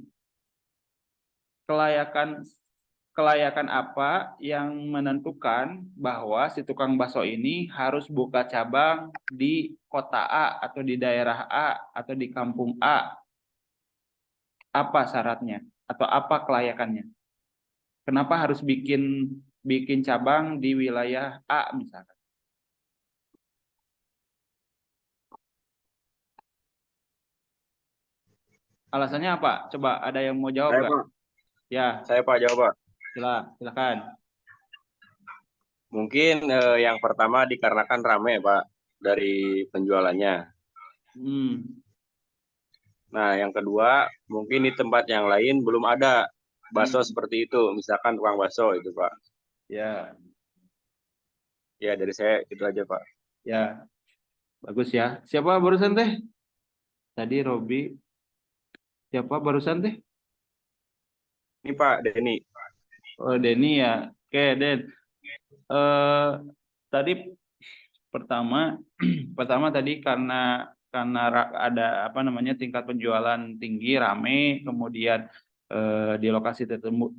kelayakan apa yang menentukan bahwa si tukang bakso ini harus buka cabang di kota A atau di daerah A atau di kampung A? Apa syaratnya atau apa kelayakannya? Kenapa harus bikin cabang di wilayah A misalkan? Alasannya apa? Coba ada yang mau jawab Saya nggak? Pak, Ya, saya Pak jawab Pak. silakan. Mungkin yang pertama dikarenakan rame Pak dari penjualannya. Hmm, Nah, yang kedua mungkin di tempat yang lain belum ada bakso hmm, seperti itu, misalkan tukang bakso itu Pak. ya, Ya dari saya itu aja Pak. ya, bagus ya. Siapa barusan teh? Tadi Robi. Siapa barusan teh? Ini Pak Denny. Oh, Denny ya. Oke, Den. Eh, tadi pertama pertama tadi karena ada apa namanya tingkat penjualan tinggi, rame, kemudian di lokasi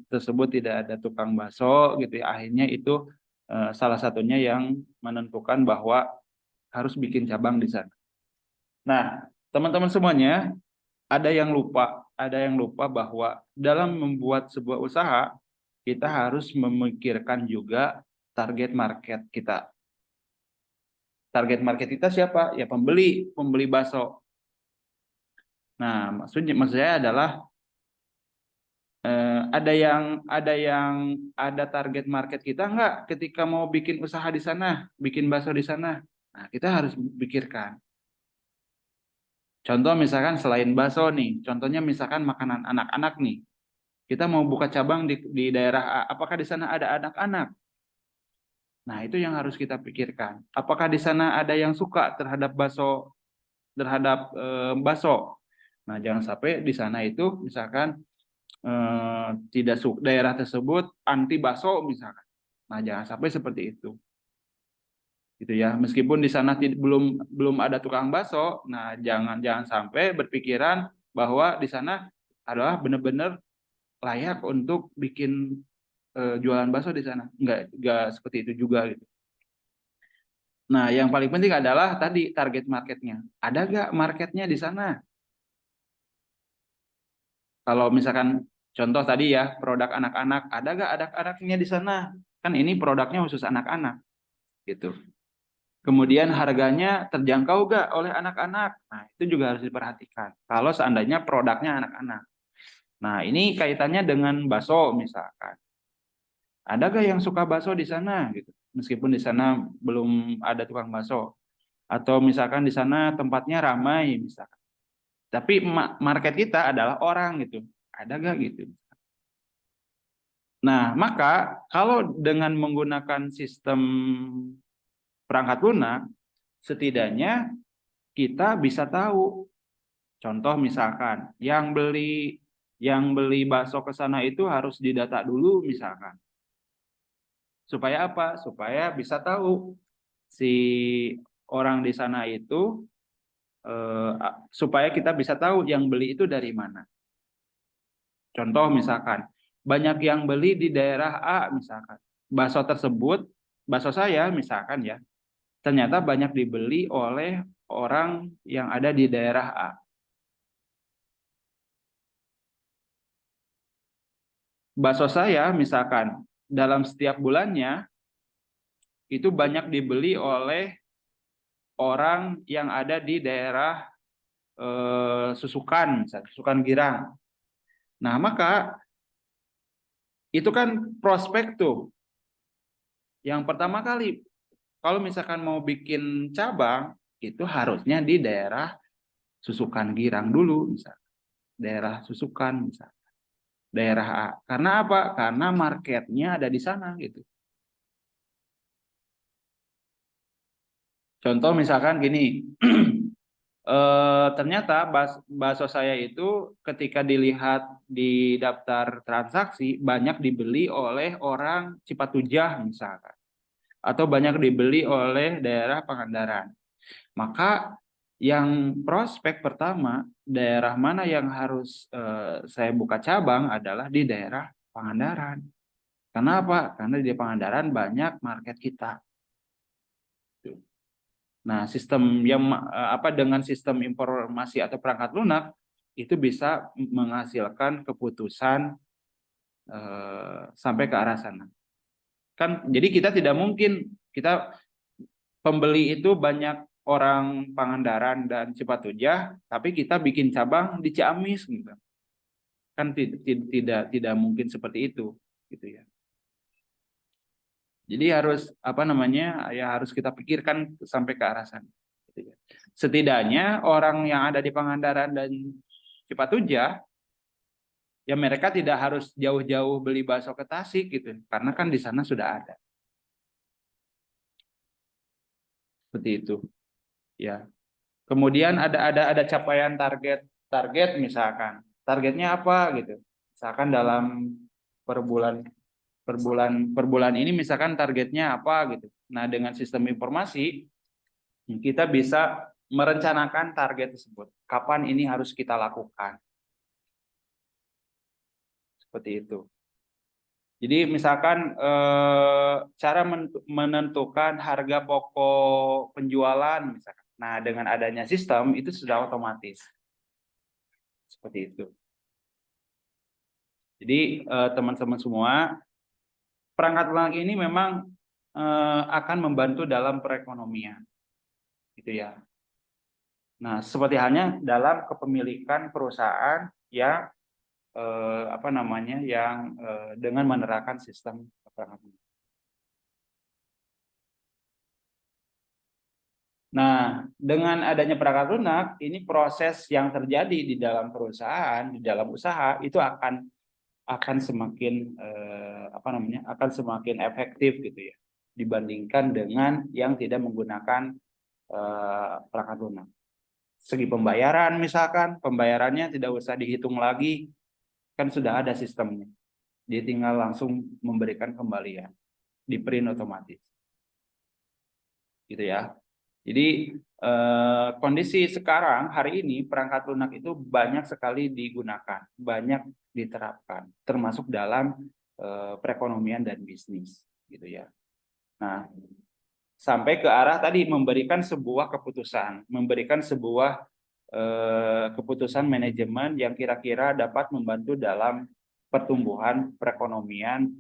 tersebut tidak ada tukang bakso gitu ya. Akhirnya itu salah satunya yang menentukan bahwa harus bikin cabang di sana. Nah, teman-teman semuanya, ada yang lupa bahwa dalam membuat sebuah usaha kita harus memikirkan juga target market kita. Target market kita siapa? Ya pembeli bakso. Nah, maksud saya adalah ada target market kita nggak ketika mau bikin usaha di sana, bikin bakso di sana. Nah, kita harus pikirkan. Contoh misalkan selain bakso nih, contohnya misalkan makanan anak-anak nih. Kita mau buka cabang di daerah A, apakah di sana ada anak-anak? Nah, itu yang harus kita pikirkan. Apakah di sana ada yang suka terhadap bakso? Nah, jangan sampai di sana itu misalkan tidak suka daerah tersebut anti bakso misalkan. Nah, jangan sampai seperti itu. Gitu ya. Meskipun di sana belum ada tukang bakso, nah jangan sampai berpikiran bahwa di sana adalah benar-benar layak untuk bikin jualan bakso di sana. Enggak seperti itu juga gitu. Nah, yang paling penting adalah tadi target marketnya. Ada nggak marketnya di sana? Kalau misalkan Contoh tadi ya, produk anak-anak, ada nggak anak-anaknya di sana? Kan ini produknya khusus anak-anak, gitu. Kemudian harganya terjangkau nggak oleh anak-anak? Nah, itu juga harus diperhatikan. Kalau seandainya produknya anak-anak. Nah, ini kaitannya dengan bakso misalkan. Ada nggak yang suka bakso di sana? Gitu. Meskipun di sana belum ada tukang bakso. Atau misalkan di sana tempatnya ramai, misalkan. Tapi market kita adalah orang gitu. Ada nggak gitu? Nah, maka kalau dengan menggunakan sistem perangkat lunak, setidaknya kita bisa tahu. Contoh misalkan, yang beli bakso ke sana itu harus didata dulu misalkan. Supaya apa? Supaya bisa tahu si orang di sana itu, supaya kita bisa tahu yang beli itu dari mana. Contoh misalkan, banyak yang beli di daerah A misalkan. Bakso tersebut, bakso saya misalkan ya, ternyata banyak dibeli oleh orang yang ada di daerah A. Bakso saya misalkan dalam setiap bulannya itu banyak dibeli oleh orang yang ada di daerah Susukan, misalnya, Susukan Girang. Nah, maka itu kan prospek tuh. Yang pertama kali, kalau misalkan mau bikin cabang, itu harusnya di daerah Susukan Girang dulu, misalnya. Daerah Susukan, misalnya. Daerah A. Karena apa? Karena marketnya ada di sana, gitu. Contoh misalkan gini, ternyata bakso saya itu ketika dilihat di daftar transaksi banyak dibeli oleh orang Cipatujah misalkan, atau banyak dibeli oleh daerah Pangandaran. Maka yang prospek pertama, daerah mana yang harus saya buka cabang adalah di daerah Pangandaran. Kenapa? Karena di Pangandaran banyak market kita. Nah, sistem yang dengan sistem informasi atau perangkat lunak itu bisa menghasilkan keputusan sampai ke arah sana. Kan jadi kita tidak mungkin pembeli itu banyak orang Pangandaran dan Cipatujah, tapi kita bikin cabang di Ciamis gitu. Kan tidak mungkin seperti itu gitu ya. Jadi harus harus kita pikirkan sampai ke arah sana. Setidaknya orang yang ada di Pangandaran dan Cipatujah, ya mereka tidak harus jauh-jauh beli bakso ke Tasik gitu, karena kan di sana sudah ada. Seperti itu, ya. Kemudian ada capaian target misalkan. Targetnya apa gitu? Misalkan dalam per bulan ini misalkan targetnya apa gitu. Nah, dengan sistem informasi kita bisa merencanakan target tersebut. Kapan ini harus kita lakukan? Seperti itu. Jadi misalkan cara menentukan harga pokok penjualan misalkan. Nah, dengan adanya sistem itu sudah otomatis. Seperti itu. Jadi teman-teman semua, perangkat lunak ini memang akan membantu dalam perekonomian. Gitu ya. Nah, seperti halnya dalam kepemilikan perusahaan yang dengan menerapkan sistem perangkat lunak. Nah, dengan adanya perangkat lunak, ini proses yang terjadi di dalam perusahaan, di dalam usaha itu akan semakin akan semakin efektif gitu ya, dibandingkan dengan yang tidak menggunakan perangkat lunak. Segi pembayaran misalkan, pembayarannya tidak usah dihitung lagi, kan sudah ada sistemnya. Dia tinggal langsung memberikan kembalian, di print otomatis. Gitu ya. Jadi kondisi sekarang hari ini perangkat lunak itu banyak sekali digunakan, banyak diterapkan, termasuk dalam perekonomian dan bisnis, gitu ya. Nah, sampai ke arah tadi memberikan sebuah keputusan, memberikan sebuah keputusan manajemen yang kira-kira dapat membantu dalam pertumbuhan perekonomian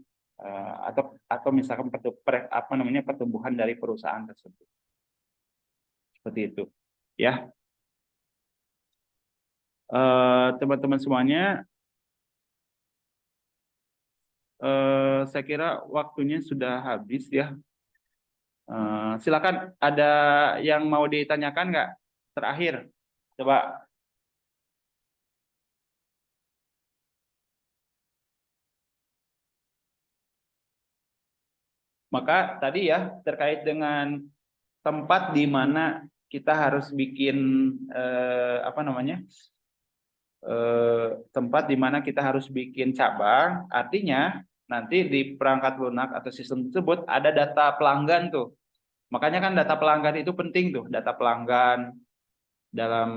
atau misalkan pertumbuhan dari perusahaan tersebut. Seperti itu, ya. Teman-teman semuanya, saya kira waktunya sudah habis ya. Silakan, ada yang mau ditanyakan nggak? Terakhir, coba. Maka tadi ya, terkait dengan tempat di mana kita harus bikin tempat di mana kita harus bikin cabang, artinya nanti di perangkat lunak atau sistem tersebut ada data pelanggan tuh. Makanya kan data pelanggan itu penting tuh, data pelanggan dalam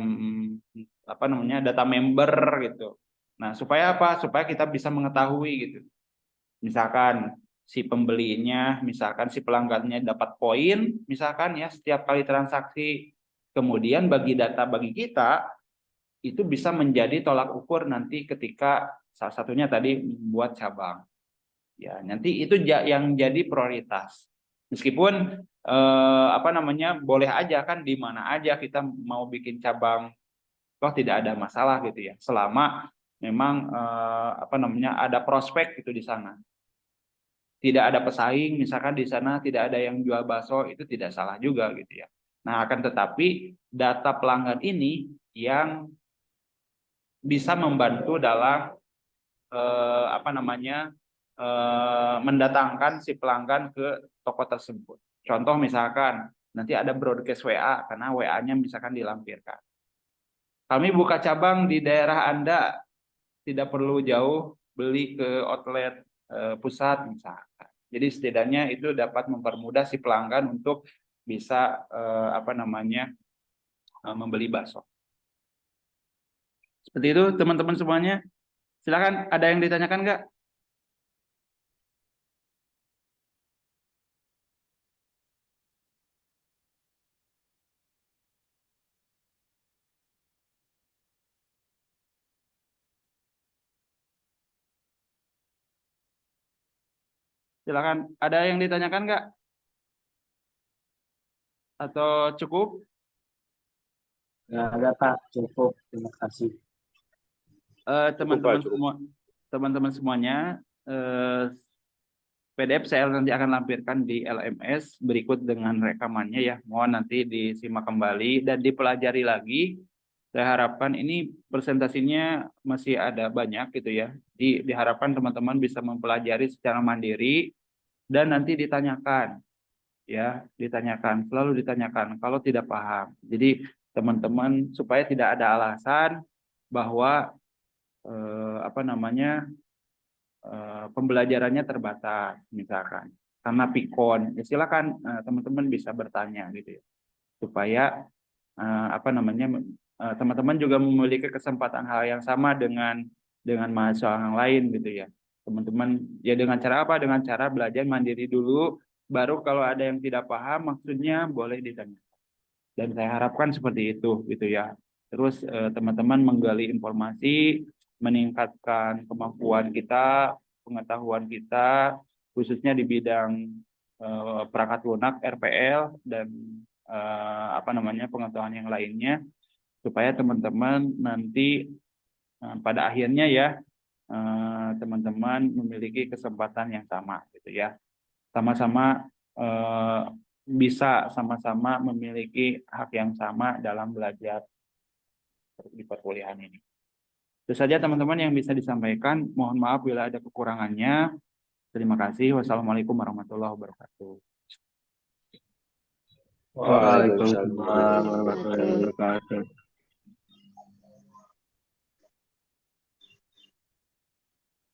data member gitu. Nah, supaya apa? Supaya kita bisa mengetahui gitu. Misalkan si pembelinya, misalkan si pelanggannya dapat poin, misalkan ya setiap kali transaksi. Kemudian bagi kita itu bisa menjadi tolak ukur nanti ketika salah satunya tadi membuat cabang. Ya, nanti itu yang jadi prioritas. Meskipun boleh aja kan di mana aja kita mau bikin cabang, toh tidak ada masalah gitu ya. Selama memang ada prospek gitu di sana. Tidak ada pesaing, misalkan di sana tidak ada yang jual bakso, itu tidak salah juga gitu ya. Nah, akan tetapi data pelanggan ini yang bisa membantu dalam mendatangkan si pelanggan ke toko tersebut. Contoh misalkan nanti ada broadcast WA karena WA-nya misalkan dilampirkan. Kami buka cabang di daerah Anda, tidak perlu jauh beli ke outlet pusat misalkan. Jadi setidaknya itu dapat mempermudah si pelanggan untuk bisa membeli bakso. Seperti itu teman-teman semuanya. Silakan, ada yang ditanyakan nggak? Silakan, ada yang ditanyakan nggak? Atau cukup? Nggak ada Pak, cukup. Terima kasih. Teman-teman semuanya, PDF saya nanti akan lampirkan di LMS berikut dengan rekamannya ya. Mohon nanti disimak kembali dan dipelajari lagi. Saya harapkan ini presentasinya masih ada banyak gitu ya. Diharapkan teman-teman bisa mempelajari secara mandiri dan nanti ditanyakan. Ya, ditanyakan, selalu ditanyakan kalau tidak paham. Jadi teman-teman supaya tidak ada alasan bahwa pembelajarannya terbatas misalkan karena pikon, ya silakan teman-teman bisa bertanya gitu ya, supaya teman-teman juga memiliki kesempatan hal yang sama dengan mahasiswa yang lain gitu ya. Teman-teman ya dengan cara apa? Dengan cara belajar mandiri dulu, baru kalau ada yang tidak paham maksudnya boleh ditanya. Dan saya harapkan seperti itu gitu ya. Terus teman-teman menggali informasi, meningkatkan kemampuan kita, pengetahuan kita, khususnya di bidang perangkat lunak, RPL, dan pengetahuan yang lainnya, supaya teman-teman nanti pada akhirnya ya teman-teman memiliki kesempatan yang sama gitu ya. Sama-sama bisa sama-sama memiliki hak yang sama dalam belajar di perkuliahan ini. Itu saja teman-teman yang bisa disampaikan. Mohon maaf bila ada kekurangannya. Terima kasih. Wassalamualaikum warahmatullahi wabarakatuh. Waalaikumsalam warahmatullahi wabarakatuh.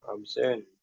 Absen.